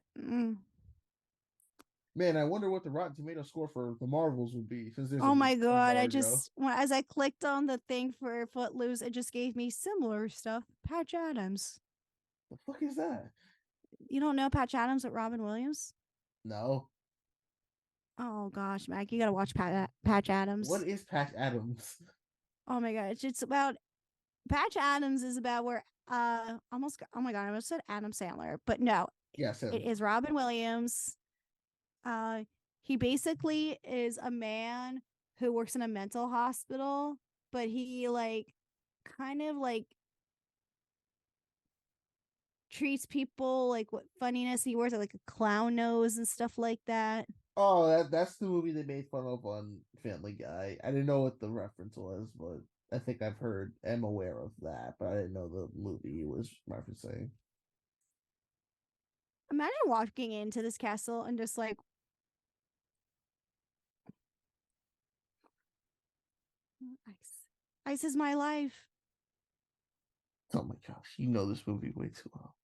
man, I wonder what the Rotten Tomato score for the Marvels would be, since there's. Oh my god! As I clicked on the thing for Footloose, it just gave me similar stuff. Patch Adams. The fuck is that? You don't know Patch Adams with Robin Williams? No. Oh gosh, Mac, you gotta watch Patch Adams. What is Patch Adams? Oh my god, it's about Patch Adams is about where oh my god, I almost said Adam Sandler, but no. Yes, it is Robin Williams. He basically is a man who works in a mental hospital, but he kind of treats people like with funniness. He wears like a clown nose and stuff like that. Oh, that's the movie they made fun of on Family Guy. I didn't know what the reference was, but I think I'm aware of that, but I didn't know the movie he was referencing. Imagine walking into this castle and just like, ice is my life. Oh my gosh, you know this movie way too well.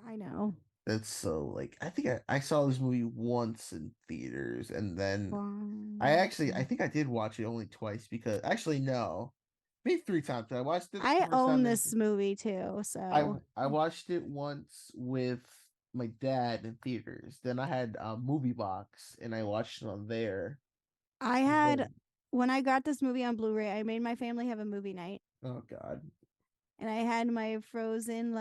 I know. That's so like, I think I saw this movie once in theaters, and then I think I did watch it only twice, because actually no, maybe 3 times. I watched it. I own this movie too, so I watched it once with my dad in theaters. Then I had a movie box and I watched it on there. When I got this movie on Blu-ray, I made my family have a movie night. Oh god. And I had my Frozen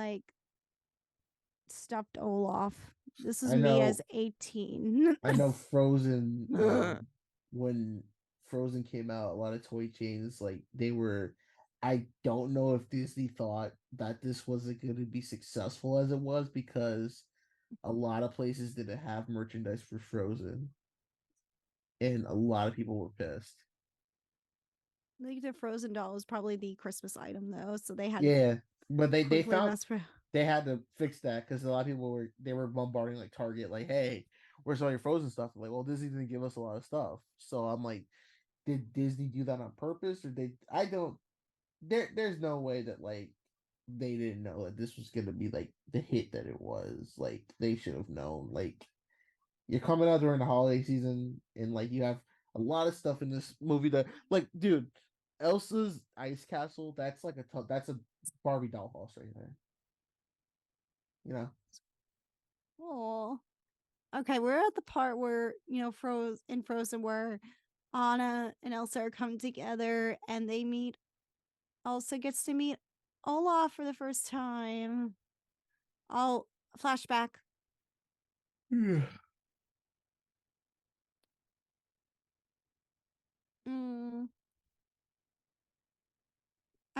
stuffed Olaf. This is me as 18. I know Frozen. When Frozen came out, a lot of toy chains they were. I don't know if Disney thought that this wasn't going to be successful as it was, because a lot of places didn't have merchandise for Frozen, and a lot of people were pissed. I think the Frozen doll is probably the Christmas item though, so they had but they had to fix that, because a lot of people were bombarding Target, hey, where's all your Frozen stuff? I'm like, well, Disney didn't give us a lot of stuff, so I'm like, did Disney do that on purpose, or there's no way that they didn't know that this was gonna be the hit that it was. They should have known. You're coming out during the holiday season, and you have a lot of stuff in this movie that dude, Elsa's ice castle, that's that's a Barbie dollhouse right there. You know. Oh. Okay, we're at the part where Frozen where Anna and Elsa are coming together and they meet. Elsa gets to meet Olaf for the first time. Oh, flashback.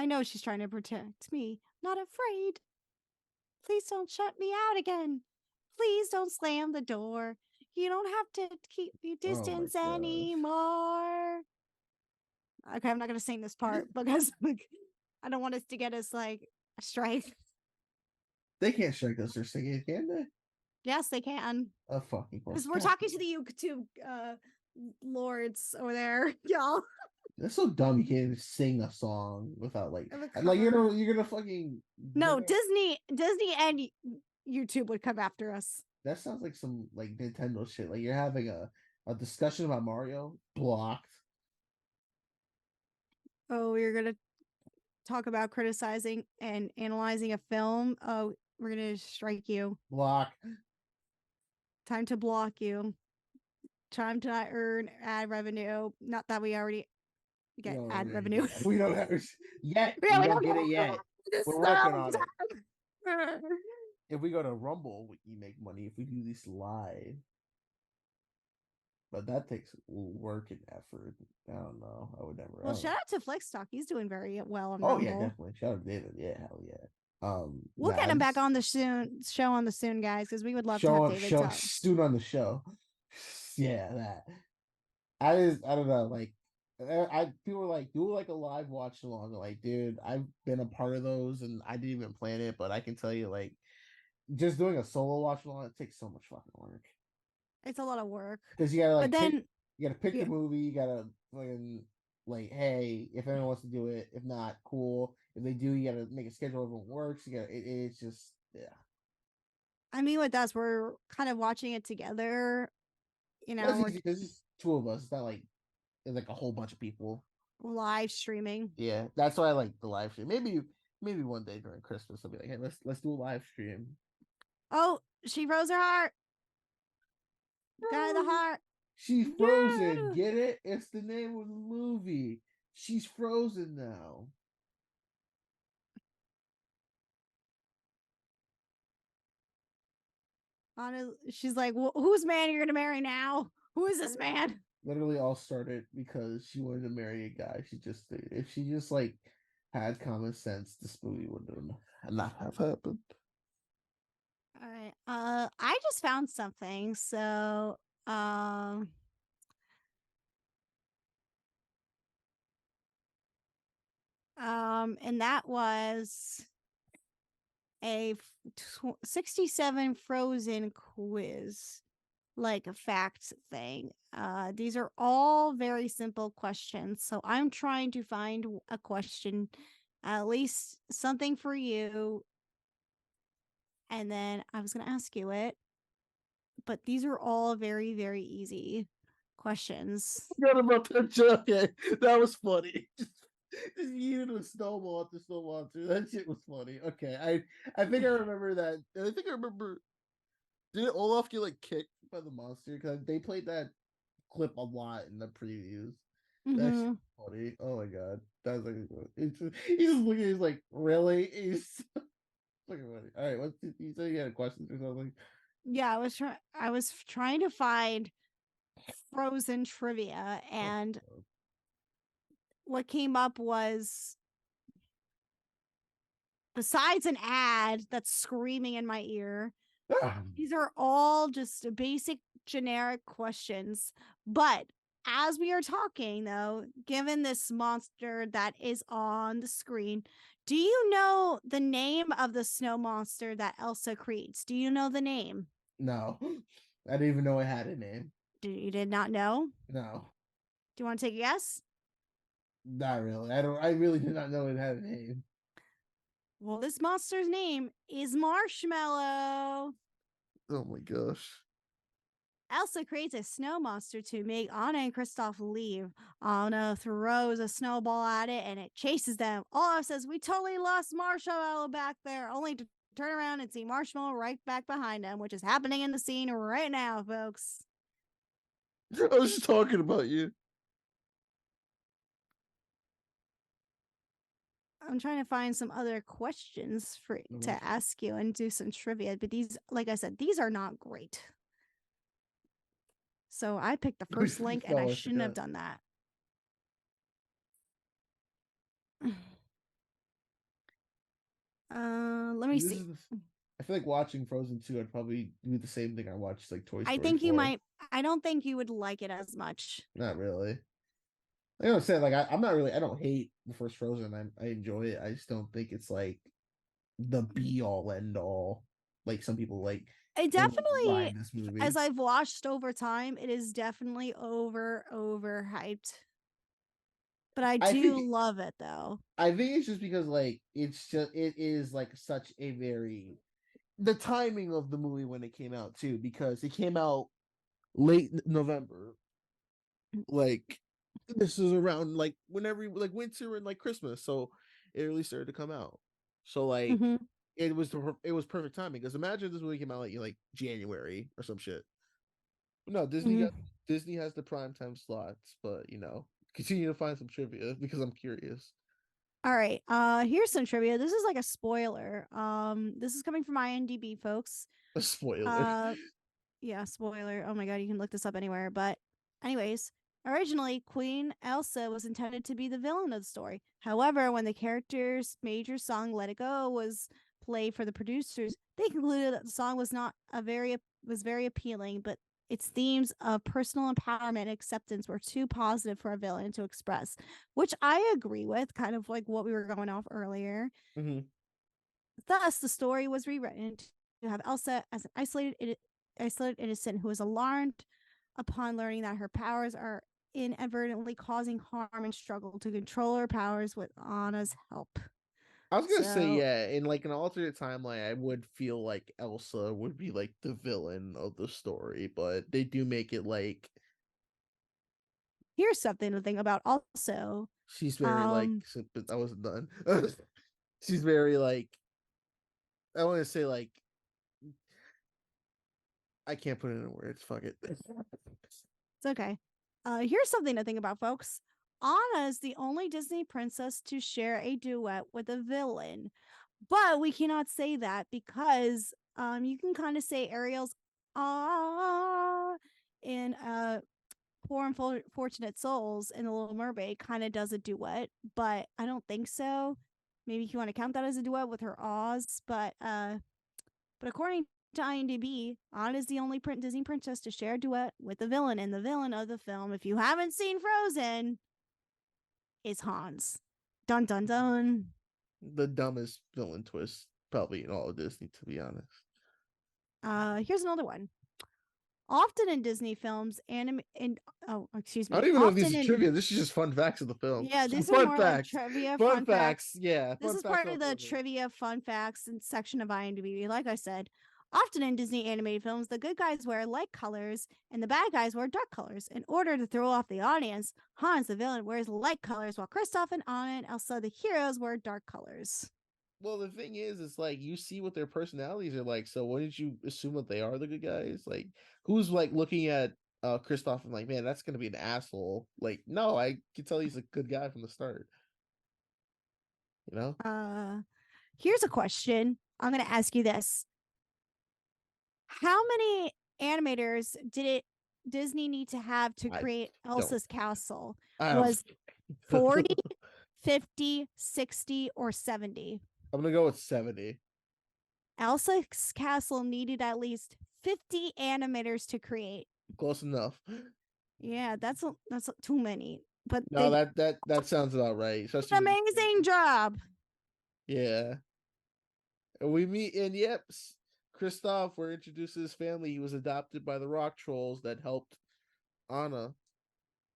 I know she's trying to protect me. Not afraid. Please don't shut me out again. Please don't slam the door. You don't have to keep your distance gosh. anymore. Okay, I'm not gonna sing this part because like, I don't want us to get us like a strike. They can't strike us or sing it, can they? Yes, they can. A fucking Because we're talking to the YouTube lords over there, y'all. That's so dumb. You can't even sing a song without like you're gonna fucking no Disney and YouTube would come after us. That sounds like some like Nintendo shit. Like you're having a discussion about Mario, blocked. Oh, you're gonna talk about criticizing and analyzing a film. Oh, we're gonna strike you. Block. Time to block you. Time to not earn ad revenue. Not that we already get ad revenue. We don't have yet. Yeah, we don't get it yet. We're working on it. If we go to Rumble, we make money. If we do this live, but that takes work and effort. I don't know. I would never. Well, shout out to Flickstock. He's doing very well on Oh Rumble. yeah, definitely. Shout out to David. Yeah, hell yeah. We'll get him back on the show on the soon, guys, because we would love to have David talk. Student on the show. Yeah, that. I don't know. Like, people were like, do like a live watch along. Like, dude, I've been a part of those, and I didn't even plan it, but I can tell you, like, just doing a solo watch along, it takes so much fucking work. It's a lot of work because you gotta like, you gotta pick the movie. You gotta fucking like, hey, if anyone wants to do it, if not, cool. If they do, you gotta make a schedule. Everyone works. You gotta. It's just I mean, with us, we're kind of watching it together. You know, well, it's just two of us. It's not like there's like a whole bunch of people live streaming. Yeah, that's why I like the live stream. Maybe one day during Christmas I'll be like, hey, let's do a live stream. Oh, she froze her heart. Guy of the heart. She's frozen. Yeah. Get it? It's the name of the movie. She's frozen now. She's like, whose man are you gonna marry now? Who is this man? Literally all started because she wanted to marry a guy. If she just like had common sense, this movie would not have happened. All right. I just found something. So, and that was a 67 Frozen quiz, like a fact thing. These are all very simple questions. So I'm trying to find a question, at least something for you. And then I was going to ask you it. But these are all very, very easy questions. I forgot about that joke. Okay, that was funny. Just yeeted a snowball at the snow monster. That shit was funny. Okay, I think I remember that. I think I remember. Did Olaf get like kicked by the monster? Because they played that clip a lot in the previews. That's funny. Oh my god, that's like he's just looking. He's like, really? He's fucking funny. All right, what's you said you had questions or something? Yeah, I was trying to find Frozen trivia, and what came up was, besides an ad that's screaming in my ear, these are all just basic generic questions. But as we are talking, though, given this monster that is on the screen, do you know the name of the snow monster that Elsa creates? Do you know the name? No, I didn't even know it had a name. You did not know? No. Do you want to take a guess? Not really. I really did not know it had a name. Well, this monster's name is Marshmallow. Oh my gosh. Elsa creates a snow monster to make Anna and Kristoff leave. Anna throws a snowball at it and it chases them. Olaf says, we totally lost Marshmallow back there, only to turn around and see Marshmallow right back behind them, which is happening in the scene right now, folks. I was just talking about you. I'm trying to find some other questions to ask you and do some trivia, but these, like I said, these are not great. So I picked the first link and I shouldn't have done that. Let me This see. is I feel like watching Frozen 2, I'd probably do the same thing I watched like Toy I Story think you 4. might. I don't think you would like it as much. Not really. Like I said, like I'm not really. I don't hate the first Frozen. I enjoy it. I just don't think it's like the be all end all. Like some people like. It Oh, definitely, why this movie? as I've watched over time, it is definitely overhyped. But I I do think love it though. I think it's just because like it is like such a very the timing of the movie when it came out too, because it came out late November. Like this is around like whenever like winter and like Christmas, so it really started to come out. So like Mm-hmm. it was perfect timing, because imagine this movie came out like January or some shit. No, Mm-hmm. Disney has the prime time slots, but continue to find some trivia because I'm curious. All right. Here's some trivia. This is like a spoiler. This is coming from IMDb, folks. A spoiler. Uh, yeah, spoiler. Oh my god, you can look this up anywhere. But, anyways, originally Queen Elsa was intended to be the villain of the story. However, when the character's major song "Let It Go" was played for the producers, they concluded that the song was very appealing, but its themes of personal empowerment and acceptance were too positive for a villain to express, which I agree with, kind of like what we were going off earlier. Mm-hmm. Thus, the story was rewritten to have Elsa as an isolated innocent who is alarmed upon learning that her powers are inadvertently causing harm and struggle to control her powers with Anna's help. I was gonna say, So yeah, in like an alternate timeline, I would feel like Elsa would be like the villain of the story, but they do make it like here's something to think about also. she's very like but I wasn't done. She's very like I want to say like I can't put it in words. Fuck it. It's okay. Here's something to think about, folks. Anna is the only Disney princess to share a duet with a villain. But we cannot say that because you can kind of say Ariel's ah in Poor and Fortunate Souls in The Little Mermaid kind of does a duet, but I don't think so. Maybe you want to count that as a duet with her Oz, but according to IMDb, Anna is the only Disney princess to share a duet with the villain, and the villain of the film, if you haven't seen Frozen, is Hans. Dun dun dun. The dumbest villain twist probably in all of Disney, to be honest. Here's another one. Often in Disney films, excuse me. I don't even know if these are trivia. This is just fun facts of the film. Yeah, these are fun more facts. like trivia, fun facts. Yeah, this fun is facts part of the Frozen. trivia, fun facts, and section of IMDb. Like I said, often in Disney animated films, the good guys wear light colors and the bad guys wear dark colors. In order to throw off the audience, Hans, the villain, wears light colors, while Kristoff and Anna and Elsa, the heroes, wear dark colors. Well, the thing is, it's like you see what their personalities are like. So wouldn't you assume that they are the good guys? Like, who's like looking at Kristoff and like, man, that's gonna be an asshole. Like, no, I can tell he's a good guy from the start. You know? Here's a question. I'm gonna ask you this. How many animators did Disney need to have to create Elsa's castle? Was 40, 50, 60, or 70? I'm gonna go with 70. Elsa's castle needed at least 50 animators to create. Close enough. Yeah, that's too many. But no, that sounds about right. It's an amazing job. Yeah. And we meet, and yep, Kristoff, we're introduced to his family. He was adopted by the rock trolls that helped Anna.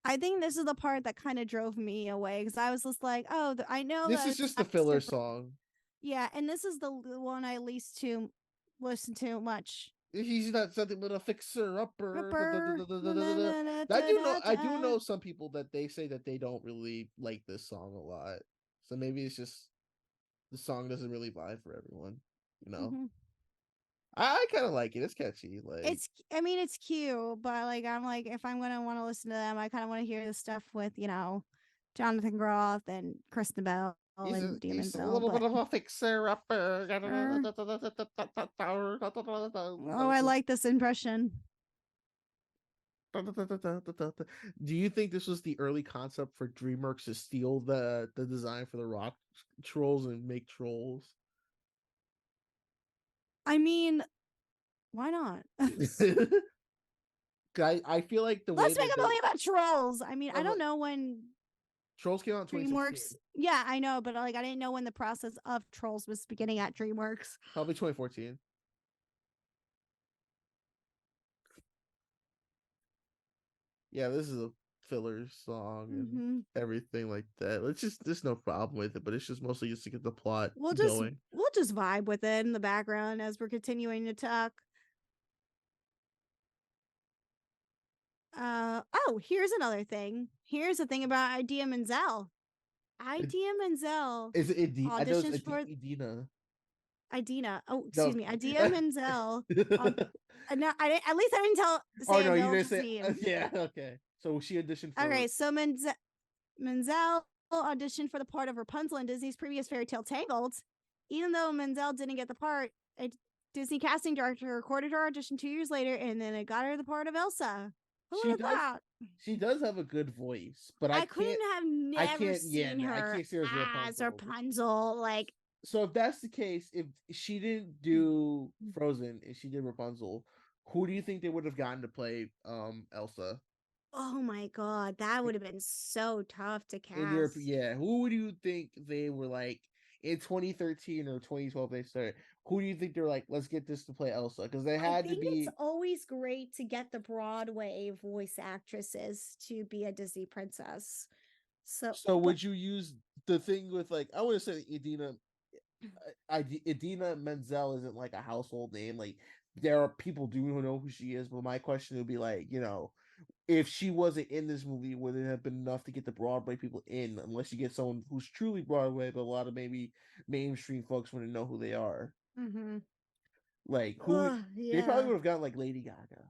I think this is the part that kind of drove me away because I was just like, oh, I know this is just the filler song. Yeah, and this is the one I least to listen to much. He's not something but a fixer upper. I do know some people that they say that they don't really like this song a lot. So maybe it's just the song doesn't really vibe for everyone, you know. Mm-hmm. I kind of like it. It's catchy. Like it's cute, but like I'm like if I'm gonna want to listen to them, I kind of want to hear the stuff with Jonathan Groff and Kristen Bell. He's a little bit of a fixer upper. Oh, I like this impression. Do you think this was the early concept for DreamWorks to steal the design for the rock trolls and make trolls? I mean, why not? I feel like the way Let's make that a movie about trolls. I mean, I don't the know when Trolls came out in 2016, DreamWorks. Yeah, I know, but like I didn't know when the process of Trolls was beginning at DreamWorks. probably 2014. Yeah, this is a filler song and Hmm. everything like that. It's just there's no problem with it, but it's just mostly just to get the plot We'll going. just vibe with it in the background as we're continuing to talk. Oh, here's another thing. Here's the thing about Idea Menzel. Idea Menzel Is it Idina? I know it's auditions for Idina. Idina. Oh, No. excuse me. Idea Menzel. No, at least I didn't Oh say no, you Adele didn't say. Dazeem. Yeah, okay. So she auditioned for. Okay, so Menzel auditioned for the part of Rapunzel in Disney's previous fairy tale Tangled. Even though Menzel didn't get the part, a Disney casting director recorded her audition 2 years later, and then it got her the part of Elsa. Who She would have does. thought? She does have a good voice, but I couldn't have I never can't. Yeah, seen no, I her can't see her as as Rapunzel. Rapunzel. Like, So if that's the case, if she didn't do Frozen and she did Rapunzel, who do you think they would have gotten to play Elsa? oh my god, that would have been so tough to In Europe, cast. yeah. Who would you think they were like in 2013 or 2012 they started? Who do you think they're like, let's get this to play Elsa? Because they I had to think it's be. always great to get the Broadway voice actresses to be a Disney princess. So, So but would you use the thing with like I would say Idina Menzel isn't like a household name. Like there are people do know who she is, but my question would be like, if she wasn't in this movie, would it have been enough to get the Broadway people in? Unless you get someone who's truly Broadway, but a lot of maybe mainstream folks wouldn't know who they are. mm-hmm. Like who they probably Yeah. would have gotten like Lady Gaga.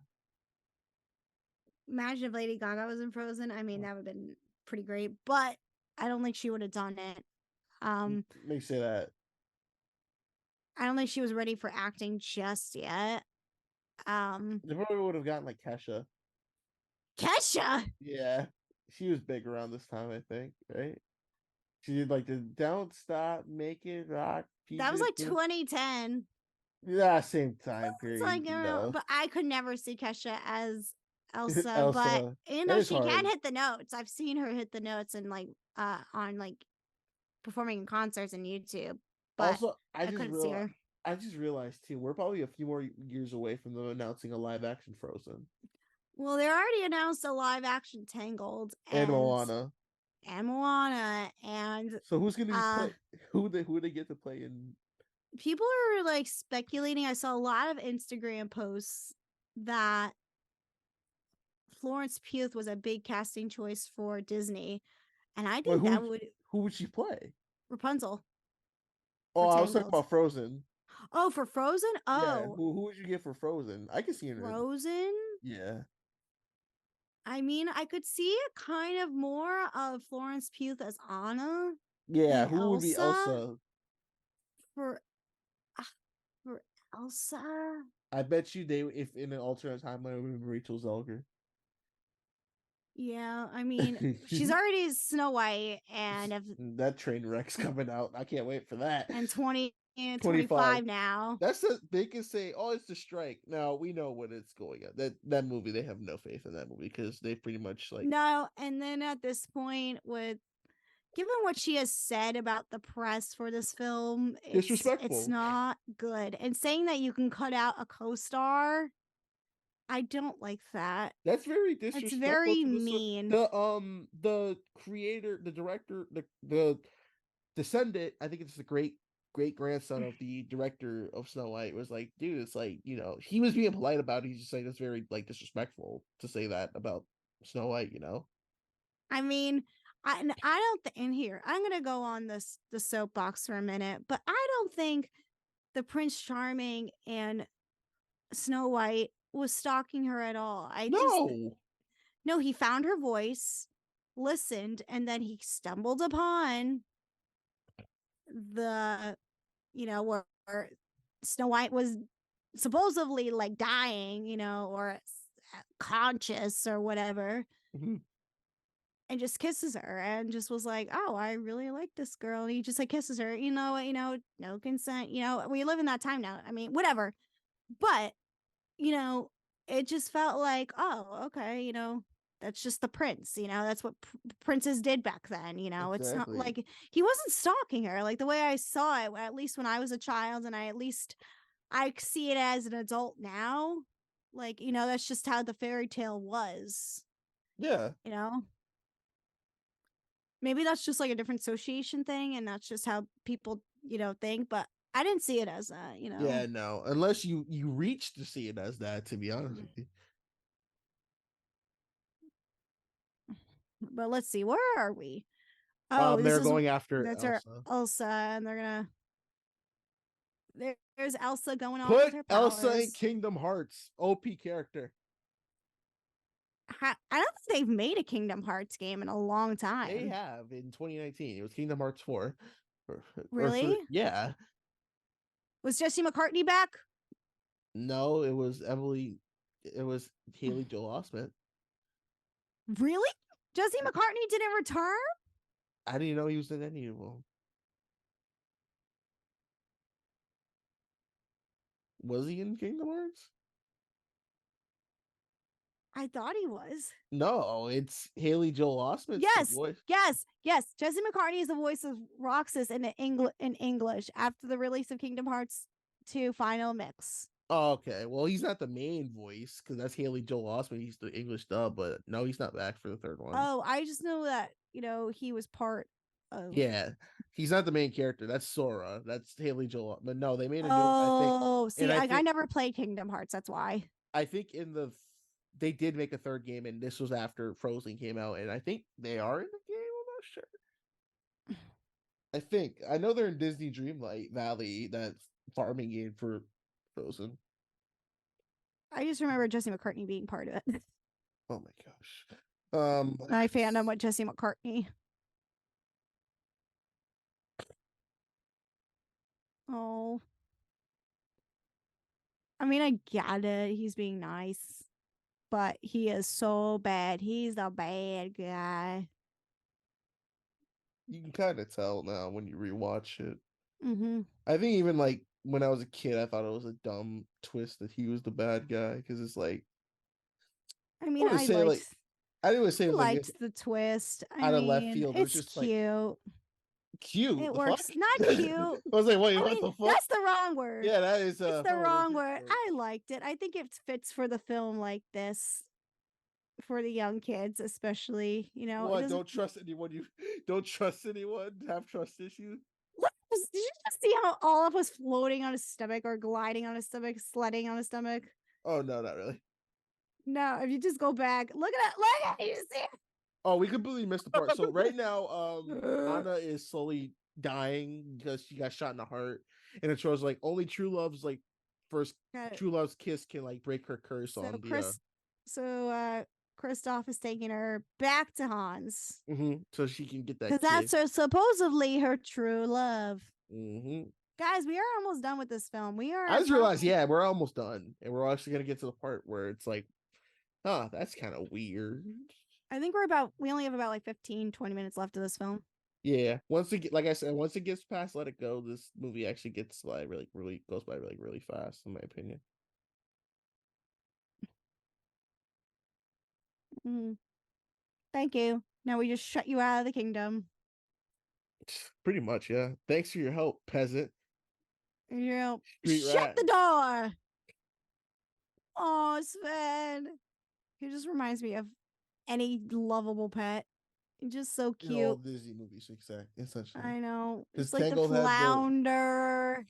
Imagine if Lady Gaga was in Frozen. I mean, that would have been pretty great, but I don't think she would have done it. May say that. I don't think she was ready for acting just yet. They probably would have gotten like Kesha. Kesha. Yeah. She was big around this time, I think, right? She did like the Don't Stop, Make It Rock. That was like 2010. Yeah, same time It's period, like, but I could never see Kesha as Elsa. But Elsa. you That know, is she hard. can hit the notes. I've seen her hit the notes and like on like performing in concerts and YouTube. But Also, I couldn't see her. I just realized too, we're probably a few more years away from them announcing a live action Frozen Well, they already announced a live action Tangled and Moana. And So who's gonna play? Who they get to play in? people are like speculating. I saw a lot of Instagram posts that Florence Pugh was a big casting choice for Disney, and I think that would who would she play? Rapunzel. Oh, I was talking about Frozen. Oh, for Frozen? Oh, yeah. Who would you get for Frozen? I could see her. Frozen. Yeah. I mean, I could see it kind of more of Florence Pugh as Anna. Yeah, who would be Elsa? For Elsa? I bet you if in an alternate timeline it would have been Rachel Zelger. Yeah, I mean, she's already Snow White, and if that train wreck's coming out, I can't wait for that. And 25 now. That's they can say, oh, it's the strike. Now we know what it's going at. That movie, they have no faith in that movie because they pretty much like no. And then at this point, given what she has said about the press for this film, disrespectful. It's not good. And saying that you can cut out a co-star, I don't like that. That's very disrespectful. It's very mean. The creator, the director, the descendant, I think it's the great grandson of the director of Snow White, was like, dude, it's like, he was being polite about it. He's just saying it's very like disrespectful to say that about Snow White, I mean, I don't think in here, I'm gonna go on the soapbox for a minute, but I don't think the Prince Charming and Snow White was stalking her at all. No, he found her voice, listened, and then he stumbled upon the where Snow White was supposedly like dying, or conscious or whatever. Mm-hmm. and just kisses her and just was like, oh, I really like this girl. And he just like kisses her. No consent. We live in that time now. I mean, whatever. But, it just felt like, oh, okay, that's just the prince. That's what princes did back then. It's not Exactly. like he wasn't stalking her. Like the way I saw it, at least when I was a child, and I see it as an adult now. Like, that's just how the fairy tale was. Yeah. Maybe that's just like a different association thing, and that's just how people, think. But I didn't see it as that. Yeah, no. Unless you reach to see it as that, to be honest with you. But let's see, where are we? Oh, They're going after that's Elsa. our Elsa, and they're gonna. There's Elsa going off Put with her Elsa in powers. Kingdom Hearts. OP character. I don't think they've made a Kingdom Hearts game in a long time. They have in 2019. It was Kingdom Hearts 4. Really? Yeah. Was Jesse McCartney back? No, it was Emily. It was Haley Joel Osment. Really? Jesse McCartney didn't return? I didn't know he was in any of them. Was he in Kingdom Hearts? I thought he was. No, it's Haley Joel Osment's voice. Yes. Jesse McCartney is the voice of Roxas in English after the release of Kingdom Hearts 2 Final Mix. Oh, okay. Well, he's not the main voice because that's Haley Joel Osment. He's the English dub, but no, he's not back for the third one. Oh, I just know that, he was part of. Yeah, he's not the main character. That's Sora. That's Haley Joel. But no, they made a new. Oh, see, I never played Kingdom Hearts. That's why. I think they did make a third game, and this was after Frozen came out, and I think they are in the game. I'm not sure. I think I know they're in Disney Dreamlight Valley, that farming game for Frozen. I just remember Jesse McCartney being part of it. Oh my gosh. I fandom with Jesse McCartney. Oh. I mean, I get it. He's being nice. But he is so bad. He's the bad guy. You can kind of tell now when you rewatch it. Mm-hmm. I think even like when I was a kid, I thought it was a dumb twist that he was the bad guy because it's like. I mean, I didn't say like the twist. Out of left field, it's just cute. Cute. It works. Fuck? Not cute. I was like, wait, what the fuck? That's the wrong word. Yeah, that is. It's the wrong word. I liked it. I think it fits for the film like this, for the young kids, especially. What? Don't trust anyone. You don't trust anyone. Have trust issues. Did you just see how Olaf was floating on his stomach or gliding on his stomach, sledding on his stomach? Oh no, not really. No, if you just go back, look at it. You see it? Oh, we completely missed the part. So right now, Anna is slowly dying because she got shot in the heart, and it shows like only true love's like first true love's kiss can like break her curse on the. So Kristoff is taking her back to Hans, so she can get that. Because that's supposedly her true love. Mm-hmm. Guys, we are almost done with this film. We are. I just realized, we're almost done, and we're actually gonna get to the part where it's like, that's kind of weird. I think we only have about like 15, 20 minutes left of this film. Yeah. Once it gets past Let It Go, this movie actually gets by really goes by really fast, in my opinion. Thank you. Now we just shut you out of the kingdom. Pretty much, yeah. Thanks for your help, peasant. Shut the door. Oh, Sven. He just reminds me of any lovable pet. Just so cute. All Disney movies, essentially. I know. It's like the Flounder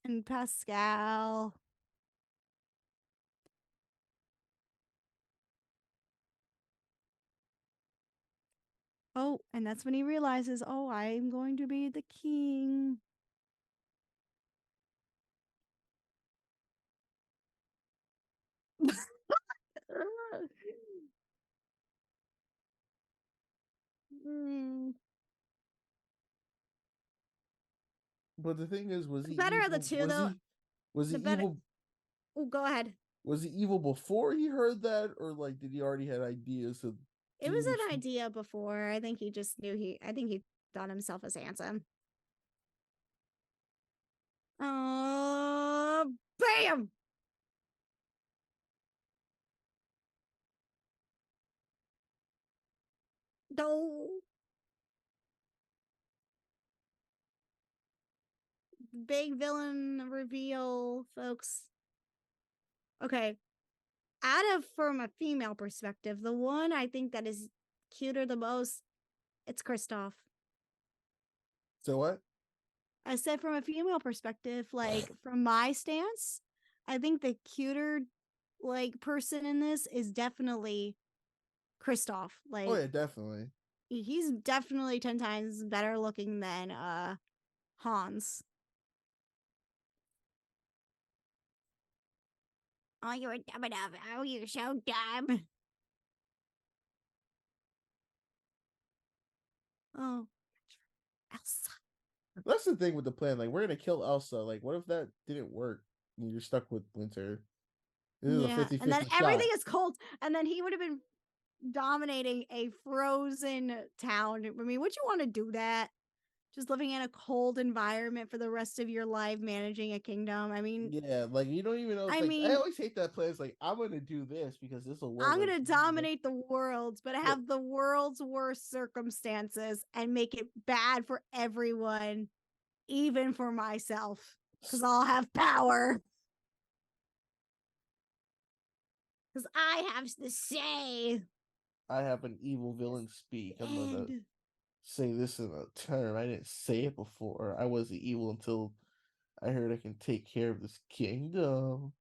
and Pascal. Oh, and that's when he realizes, oh, I'm going to be the king. But the thing is, was he better evil? Of the two, though? Was he evil? Oh, go ahead. Was he evil before he heard that, or like did he already had ideas of It was an idea before. I think he just knew I think he thought himself as handsome. Bam! No. Big villain reveal, folks. Okay. From a female perspective, the one I think that is cuter the most, it's Kristoff. So what? I said from a female perspective, like from my stance, I think the cuter like person in this is definitely Kristoff. Like, Oh yeah, definitely. he's definitely 10 times better looking than Hans. Oh, you're dumb enough. Oh, you're so dumb. Oh, Elsa. That's the thing with the plan. Like, we're gonna kill Elsa. Like, what if that didn't work? And you're stuck with Winter. This is a Yeah, 50-50 and then shot. everything is cold, and then he would have been dominating a frozen town. I mean, would you want to do that? Just living in a cold environment for the rest of your life, managing a kingdom. I mean, Yeah, like you don't even know. I Like, I mean, always hate that plan. It's like, I'm gonna do this because this will work. I'm Like, gonna dominate the world, but Look. have the world's worst circumstances and make it bad for everyone, even for myself, because I'll have power. Because I have the say. I have an evil villain speak. I'm gonna And say this in a term. I didn't say it before. I wasn't evil until I heard I can take care of this kingdom.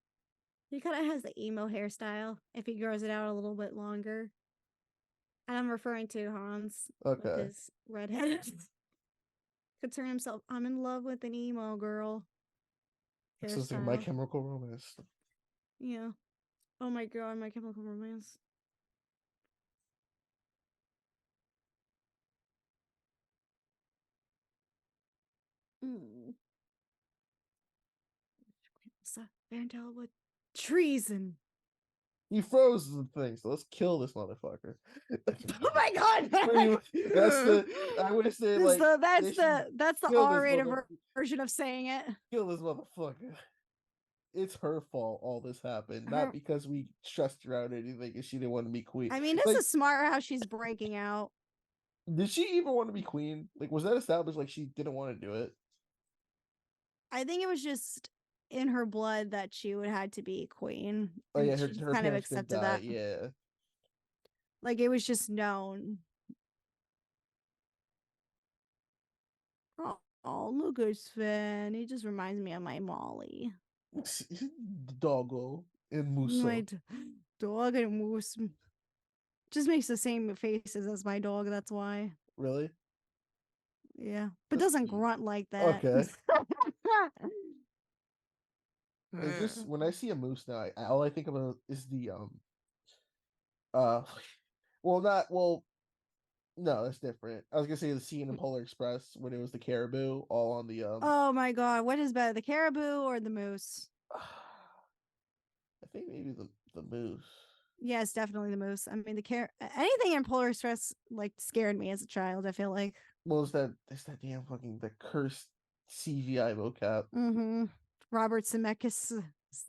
he kind of has the emo hairstyle if he grows it out a little bit longer. And I'm referring to Hans with Okay. his redhead. Could turn himself. I'm in love with an emo girl. So it's like My Hairstyle. Chemical Romance. Yeah. Oh my god, My Chemical Romance. Mm. Vandal treason. He froze the thing, so let's kill this motherfucker. Oh my god! That's the. I would say like that's the kill this R-rated version of saying it. kill this motherfucker. It's her fault all this happened, Her- not because we stressed her out or anything and she didn't want to be queen. I mean, this Like, is smart how she's breaking out. did she even want to be queen? Like, was that established? Like, she didn't want to do it. I think it was just in her blood that she would had to be queen. Oh And yeah, she her kind of parents did accepted die. that. Yeah, Like, it was just known. Oh, look at Sven. He just reminds me of my Molly. Doggo and Musa. My dog and Moose just makes the same faces as my dog. That's why. Really? Yeah, but That's doesn't cute. grunt like that. Okay. It's just when I see a moose now, all I think about is the uh, no, that's different. I was gonna say the scene in Polar Express when it was the caribou all on the Oh my god, what is better, the caribou or the moose? I think maybe the moose. Yes, definitely the moose. I mean, anything in Polar Express like scared me as a child. I feel like. Well, it's that damn fucking the cursed CGI mocap. Mm-hmm. Robert Zemeckis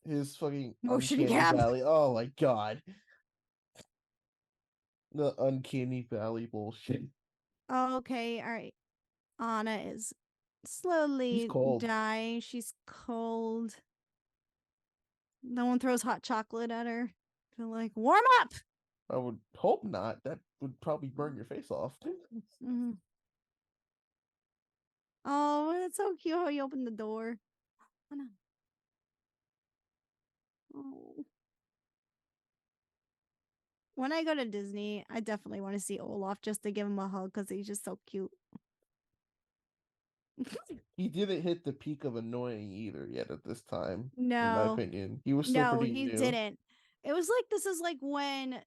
His fucking motion uncanny cap. valley. Oh my god. The uncanny valley bullshit. Okay, all right. Anna is slowly cold. dying. She's cold. No one throws hot chocolate at her. They're like, warm up. I would hope not. That would probably burn your face off. Mm-hmm. Oh, that's so cute how you opened the door. Oh, no. Oh. When I go to Disney, I definitely want to see Olaf just to give him a hug because he's just so cute. He didn't hit the peak of annoying either yet at this time. No. In my opinion, he was still pretty he new. didn't. It was like this is like when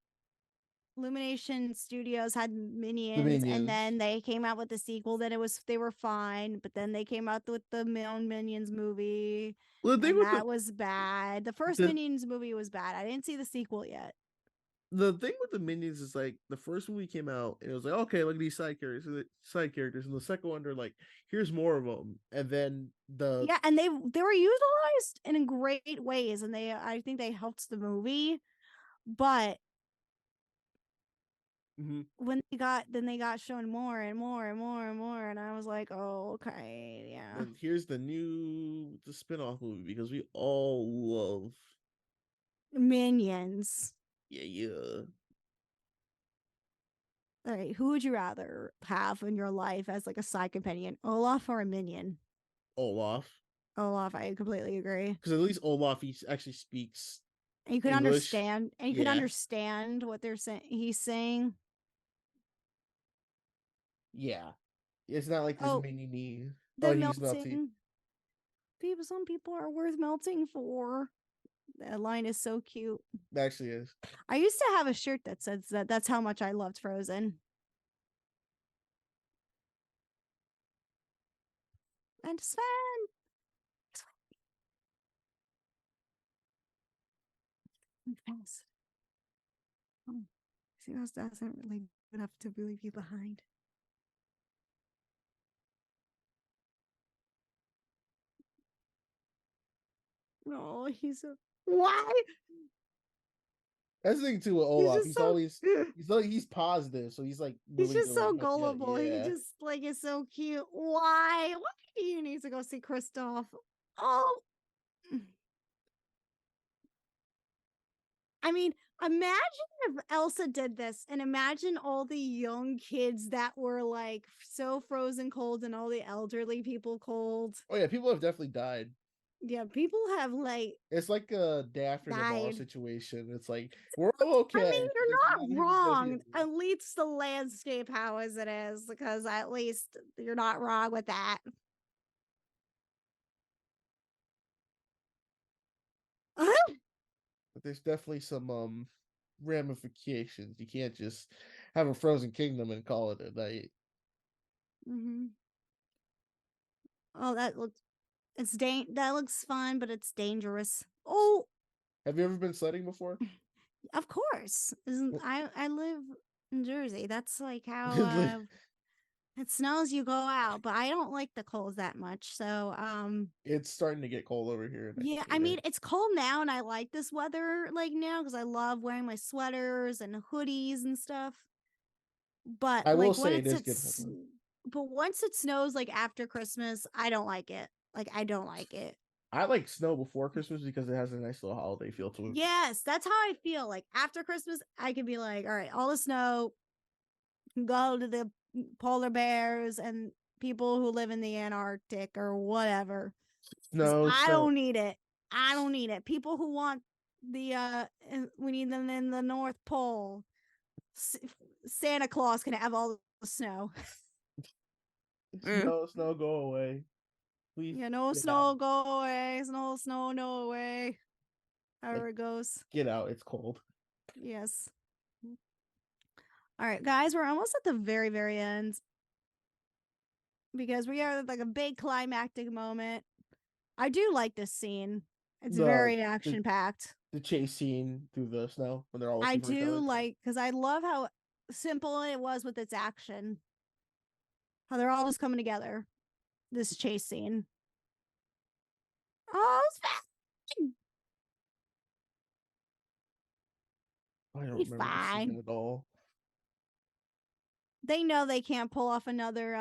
Illumination Studios had Minions, and then they came out with the sequel. Then they were fine, but then they came out with the Minions movie. Well, that was bad. The first Minions movie was bad. I didn't see the sequel yet. the thing with the Minions is like the first movie came out and it was like, okay, look at these side characters, and the second one they're like, here's more of them, and then the Yeah, and they were utilized in great ways, and I think they helped the movie. But Mhm. when they got shown more and more and more and more, and I was like, oh, okay, yeah. and here's the spin-off movie because we all love Minions. yeah. All right, who would you rather have in your life as like a side companion, Olaf or a minion? Olaf, Olaf, I completely agree. because at least Olaf he actually speaks And you could English. understand, Yeah, what they're saying. He's saying, yeah. It's not like this "Oh, mini me. Oh, the he's melty. melting people. Some people are worth melting for." That line is so cute. It actually is. I used to have a shirt that says that. That's how much I loved Frozen. And Sven. Fast. Oh, see, that doesn't really enough to leave you behind. Oh, he's a why? That's the thing too with He's Olaf. just so He's positive, so he's like he's willing to just like so help you out. gullible. He Yeah. just like is so cute. Why? Why do you need to go see Kristoff? Oh, I mean, imagine if Elsa did this, and imagine all the young kids that were like so frozen cold, and all the elderly people cold. Oh yeah, people have definitely died. Yeah, people have like It's like a Daphne the Ball died. situation. It's like we're all okay. I mean, There's you're not not even no wrong. healing. At least the landscape how as it is, because at least you're not wrong with that. But there's definitely some ramifications. You can't just have a frozen kingdom and call it a night. Mm-hmm. Oh, that looks fun, but it's dangerous. Oh, Have you ever been sledding before? of course. Isn't I live in Jersey. That's like how it snows you go out, but I don't like the cold that much. So, It's starting to get cold over here in yeah, I mean, it's cold now and I like this weather like now because I love wearing my sweaters and hoodies and stuff. But I will like when say it is good weather. but once it snows like after Christmas, I don't like it. Like I don't like it. I like snow before Christmas because it has a nice little holiday feel to it. Yes, that's how I feel. Like after Christmas, I can be like, all right, all the snow, can go to the polar bears and people who live in the Antarctic or whatever. I Snow. don't need it. I don't need it. People who want we need them in the North Pole. Santa Claus can have all the snow. Snow, go away. Please. Yeah, no get snow, out. go away. No snow, no away. However it goes. Get out. It's cold. Yes. All right, guys, we're almost at the very, very end because we are like a big climactic moment. I do like this scene. It's very action packed. The chase scene through the snow when they're all I looking for each do other. like because I love how simple it was with its action. How they're all just coming together. This chase scene. Oh, it's fast. I don't He's remember this scene fine. at all. They know they can't pull off another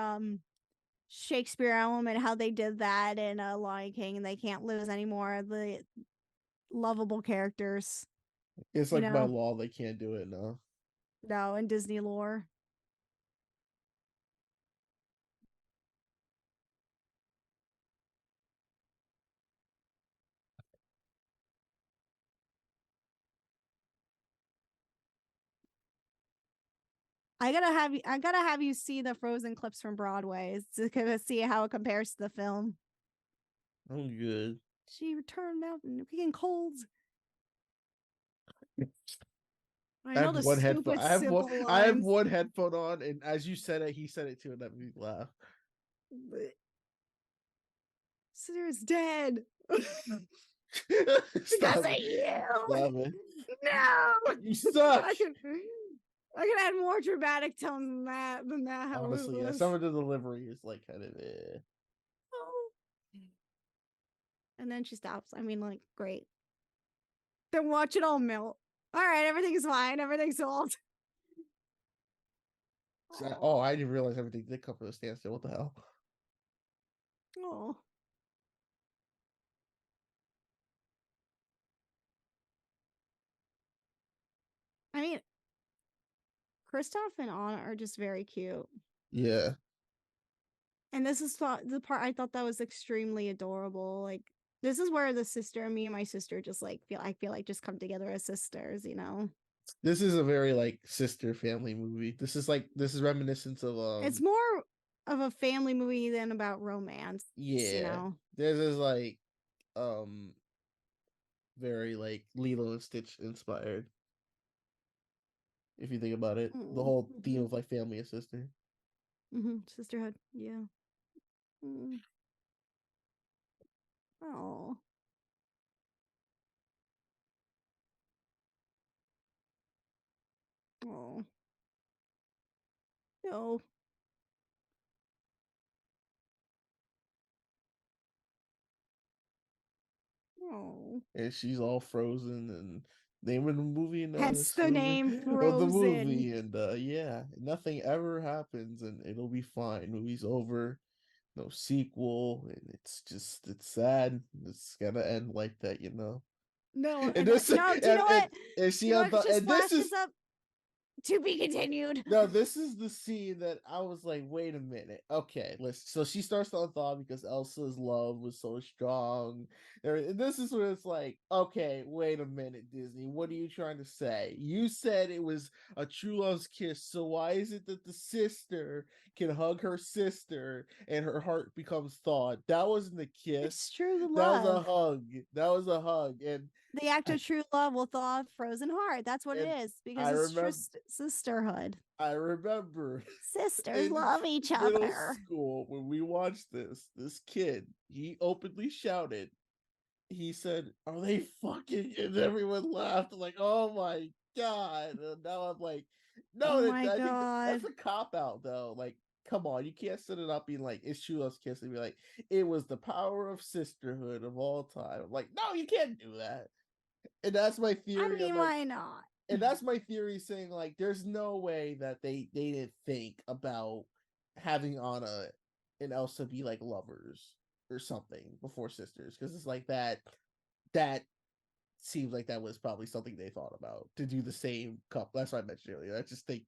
Shakespeare element, how they did that in Lion King, and they can't lose any more of the lovable characters. It's like by law they can't do it now. No, in Disney lore. I gotta have you see the Frozen clips from Broadway to see how it compares to the film. I'm good. She returned mountain getting cold. I know the stupid simple I have lines. one headphone on, and as you said it, he said it too, and that made me laugh. Sitter's dead. Because Stop of it. you. Stop it. No. You suck. I can add more dramatic tones than that. Honestly, yeah. Some of the delivery is like kind of Oh. And then she stops. I mean, like, great. Then watch it all melt. All right, everything's fine. Everything's solved. Oh, I didn't realize everything did come to a standstill. What the hell? Oh. I mean, Kristoff and Anna are just very cute. Yeah. And this is the part I thought that was extremely adorable. Like, this is where me and my sister just like feel like just come together as sisters, you know? This is a very like sister family movie. This is reminiscent of It's more of a family movie than about romance. yeah. You know? This is like very like Lilo and Stitch inspired. If you think about it, the whole theme of like family and sister. Sisterhood. Yeah. Mm. Oh. Oh. No. Oh. And she's all frozen and name of the movie and Hence the movie, name of the Frozen. movie and yeah, nothing ever happens and it'll be fine. Movie's over, no sequel, and it's sad. It's gotta end like that, you know. No, And this no. Do you know what? and she You know what just and this flashes is up? To be continued. no, this is the scene that I was like, wait a minute. Okay, listen. So she starts to unthaw because Elsa's love was so strong. And this is where it's like, okay, wait a minute, Disney. What are you trying to say? You said it was a true love's kiss. So why is it that the sister can hug her sister and her heart becomes thawed? That wasn't a kiss. It's true That love. was a hug. That was a hug. And the act of true love will thaw a frozen heart. That's what it is because it's sisterhood. I remember sisters love each middle other. school when we watched this kid, he openly shouted, he said, "Are they fucking?" And everyone laughed like, "Oh my god!" And now I'm like, "No, oh my I think god, that's a cop out though. Like, come on, you can't set it up being like it's true love's kiss and be like it was the power of sisterhood of all time. I'm like, no, you can't do that." And that's my theory. I mean, like, why not? and that's my theory saying like there's no way that they didn't think about having Anna and Elsa be like lovers or something before sisters, because it's like that seems like that was probably something they thought about to do the same couple. That's what I mentioned earlier. I just think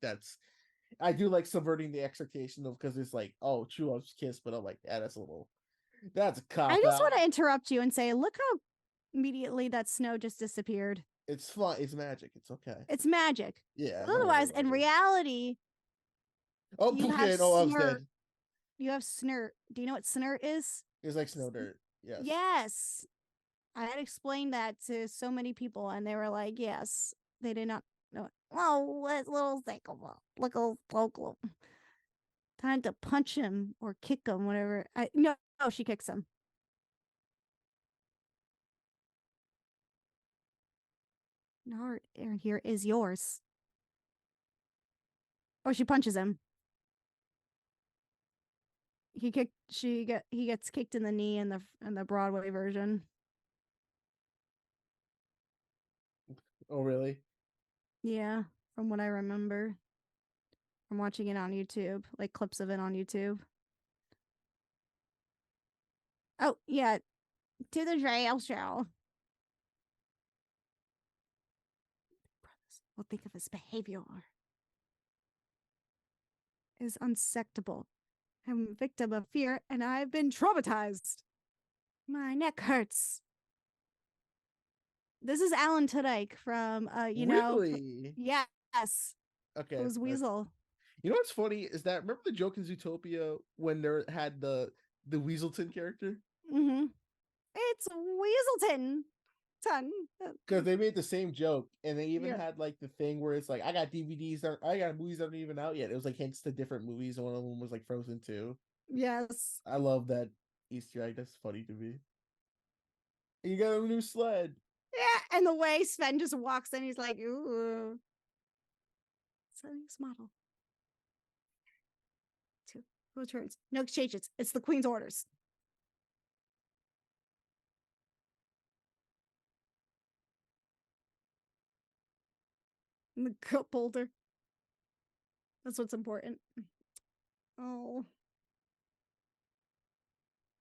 I do like subverting the expectation of, because it's like, oh, true love's kiss, but I'm like, yeah, that's a cop I just out. want to interrupt you and say, look how immediately that snow just disappeared. It's fun. It's magic. It's okay. It's magic. Yeah. Otherwise, in reality, oh, you okay, have no, I was snert. dead. You have snert. Do you know what snert is? It's like snow dirt. Yes. Yes. I had explained that to so many people, and they were like, yes. They did not know it. Oh, what little thing. Little. Time to punch him or kick him, whatever. No, she kicks him. No, here is yours. Oh, she punches him. He gets kicked in the knee in the Broadway version. Oh, really? Yeah, from what I remember. From watching it on YouTube, like clips of it on YouTube. Oh, yeah. To the jail cell. Brothers will think of his behavior is unacceptable. I'm a victim of fear and I've been traumatized. My neck hurts. This is Alan Tudyk from Really? Yes. Okay. It was Weasel. You know what's funny is that, remember the joke in Zootopia when there had the Weaselton character? Mm-hmm. It's Weaselton. Because they made the same joke, and they even had like the thing where it's like, I got movies that aren't even out yet. It was like hints to different movies, and one of them was like Frozen 2. Yes. I love that Easter egg. That's funny to me. You got a new sled. Yeah, and the way Sven just walks in, he's like, ooh. It's model. 2. Who turns? No exchanges. It's the Queen's orders. And the cup holder. That's what's important. Oh.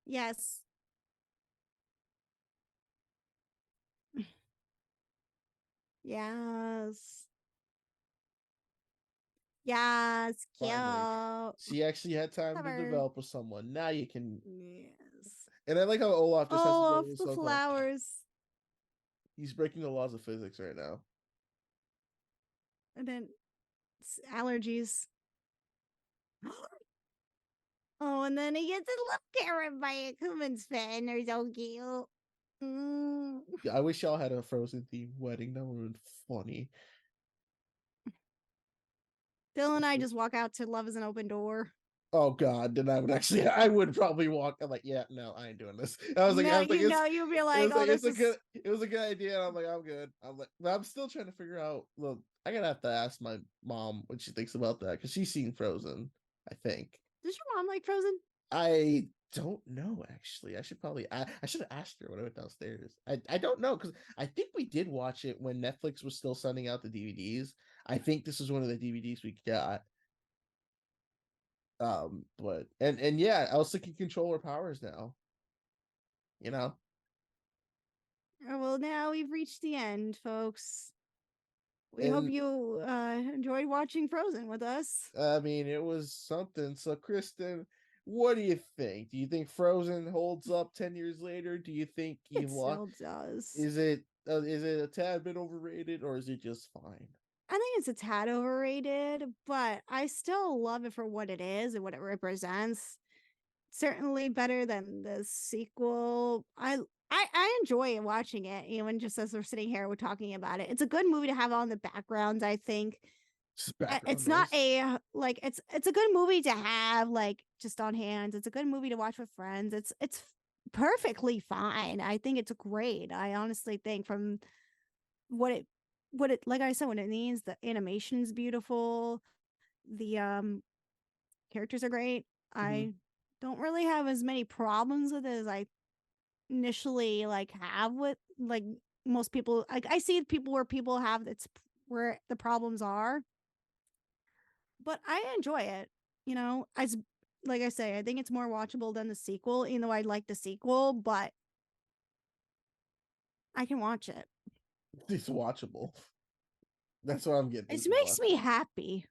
Yes. Yes. Yes. Finally. Cute. She actually had time to Clever. develop with someone. Now you can. Yes. And I like how Olaf just has to Oh, go the so calm. flowers. He's breaking the laws of physics right now. And then allergies. Oh, and then he gets a little carrot by a cumin's fin. They're so cute. Mm. Yeah, I wish y'all had a Frozen themed wedding. That would have been funny. Dylan and I just walk out to Love is an Open Door. Oh God, then I would probably walk. I'm like, yeah, no, I ain't doing this. I was like, You'd be like, oh, this is it was a good idea. And I'm like, I'm good. I'm like, but I'm still trying to figure out. Look, I gotta have to ask my mom what she thinks about that because she's seen Frozen. I think. Does your mom like Frozen? I don't know actually. I should probably. I should have asked her when I went downstairs. I don't know because I think we did watch it when Netflix was still sending out the DVDs. I think this is one of the DVDs we got. But and yeah, I was thinking controller powers now. You know, Oh, well, now we've reached the end, folks. We hope and you enjoyed watching Frozen with us. I mean, it was something. So, Kristen, what do you think? Do you think Frozen holds up 10 years later? Do you think It still does. Is it a tad bit overrated or is it just fine? I think it's a tad overrated, but I still love it for what it is and what it represents. Certainly better than the sequel. I enjoy watching it, even just as we're sitting here, we're talking about it. It's a good movie to have on the background, I think. It's not a like it's a good movie to have like just on hand. It's a good movie to watch with friends. It's perfectly fine. I think it's great. I honestly think from what it like I said, what it means, the animation's beautiful, the characters are great. I don't really have as many problems with it as I initially like have with like most people. Like I see people where people have it's where the problems are, but I enjoy it. You know, as like I say, I think it's more watchable than the sequel, even though I like the sequel, but I can watch it. It's watchable. That's what I'm getting. It makes me happy.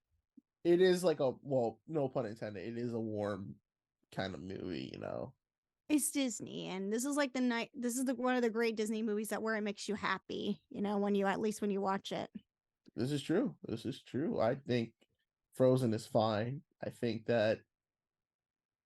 It is like well, no pun intended. It is a warm kind of movie, you know. It's Disney, and this is like this is one of the great Disney movies that where it makes you happy, you know, when you watch it. This is true. This is true. I think Frozen is fine. I think that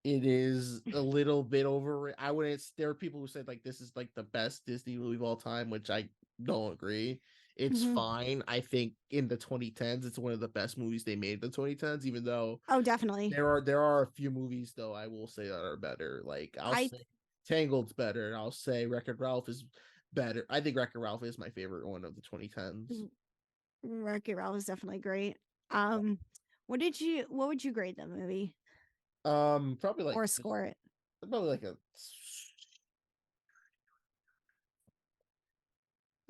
it is a little bit over. I wouldn't. There are people who said like this is like the best Disney movie of all time, which I don't agree. It's fine. I think in the 2010s, it's one of the best movies they made in the 2010s. Even though, definitely, there are a few movies though I will say that are better. Like I'll say Tangled's better. I'll say Wreck-It Ralph is better. I think Wreck-It Ralph is my favorite one of the 2010s. Wreck-It Ralph is definitely great. What would you grade the movie? Probably like or score it. Probably like a.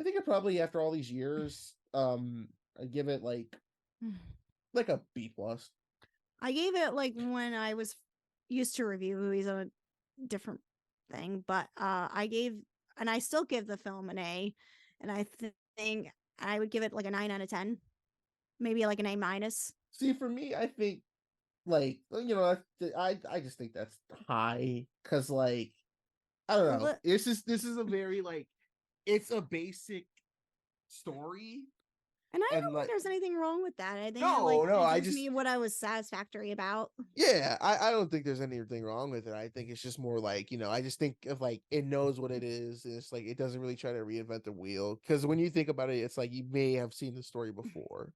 I think I probably after all these years, I give it like a B plus. I gave it like when I was used to review movies on a different thing, but I still give the film an A, and I think I would give it like a 9 out of 10, maybe like an A minus. See, for me, I think like I just think that's high because like I don't know. This is a very like it's a basic story. And I don't think there's anything wrong with that. I think I just me what I was satisfactory about. Yeah, I don't think there's anything wrong with it. I think it's just more like, I just think of like it knows what it is. And it's like it doesn't really try to reinvent the wheel. Because when you think about it, it's like you may have seen the story before.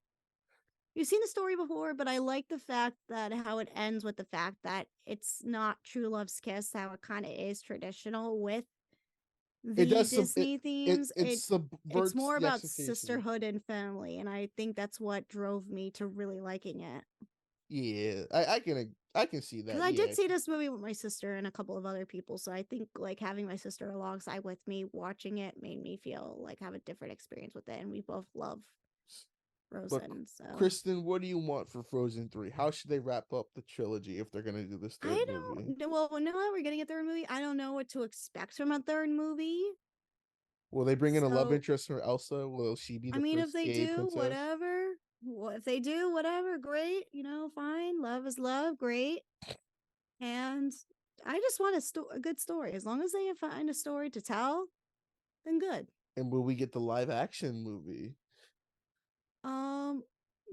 You've seen the story before, but I like the fact that how it ends with the fact that it's not true love's kiss, how it kind of is traditional with It the does Disney themes. it It's subverts more the about expectation. sisterhood and family, and I think that's what drove me to really liking it. Yeah, I can see Because that. I Yeah, did see this movie with my sister and a couple of other people, so I think like having my sister alongside with me watching it made me feel like have a different experience with it, and we both love but Frozen. So Kristen, what do you want for Frozen 3? How should they wrap up the trilogy if they're gonna do this third I movie? don't. Well, now that we're getting a third movie, I don't know what to expect from a third movie. Will they bring in a love So interest for Elsa? Will she be I the mean, if first they gay do, princess? whatever. If they do, whatever, great. Fine. Love is love, great. And I just want a good story. As long as they find a story to tell, then good. And will we get the live action movie? Um,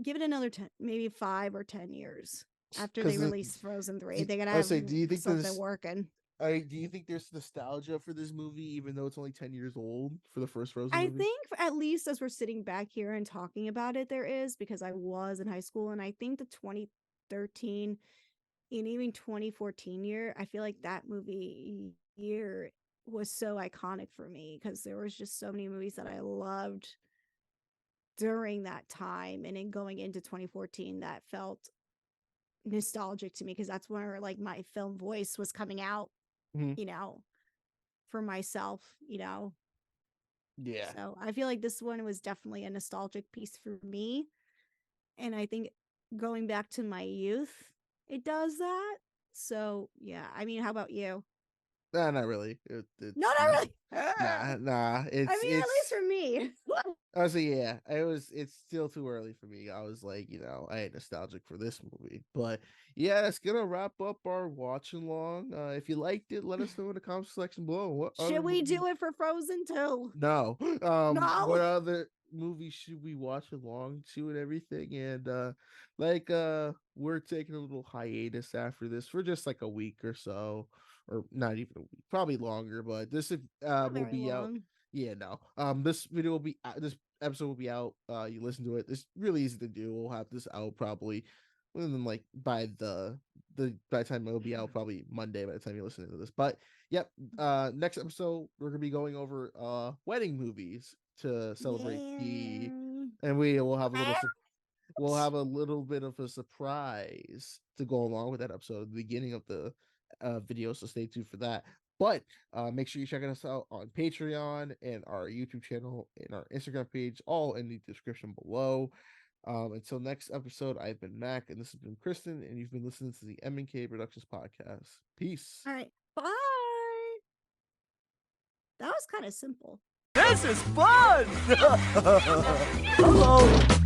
give it another 10, maybe 5 or 10 years after they Because release Frozen 3. They gotta I have say, do you think something this? working. Do you think there's nostalgia for this movie, even though it's only 10 years old for the first Frozen I movie? think at least as we're sitting back here and talking about it, there is, because I was in high school, and I think the 2013 and even 2014 year, I feel like that movie year was so iconic for me because there was just so many movies that I loved during that time, and then going into 2014 that felt nostalgic to me because that's where like my film voice was coming out, Mhm. For myself, Yeah. So I feel like this one was definitely a nostalgic piece for me. And I think going back to my youth, it does that. So yeah, I mean, how about you? Nah, not really. No, It's not really. nah. I mean, at least for me. Honestly, yeah. It's still too early for me. I was like, I ain't nostalgic for this movie. But yeah, that's gonna wrap up our watch along. If you liked it, let us know in the comment section below. What other Should we movies? do it for Frozen too? No. No. What other movies should we watch along to and everything? And we're taking a little hiatus after this for just like a week or so, or not even a week, probably longer. But this Not will very be out. long. Yeah, no. This video will be this episode will be out. You listen to it. It's really easy to do. We'll have this out probably within like by the time it'll be out, probably Monday by the time you're listening to this. But yep, next episode we're gonna be going over wedding movies to celebrate Yeah. and we will have a we'll have a little bit of a surprise to go along with that episode at the beginning of the video, so stay tuned for that. But make sure you check us out on Patreon and our YouTube channel and our Instagram page, all in the description below. Until next episode, I've been Mac, and this has been Kristen, and you've been listening to the M&K Productions Podcast. Peace. All right. Bye. That was kind of simple. This is fun! Hello!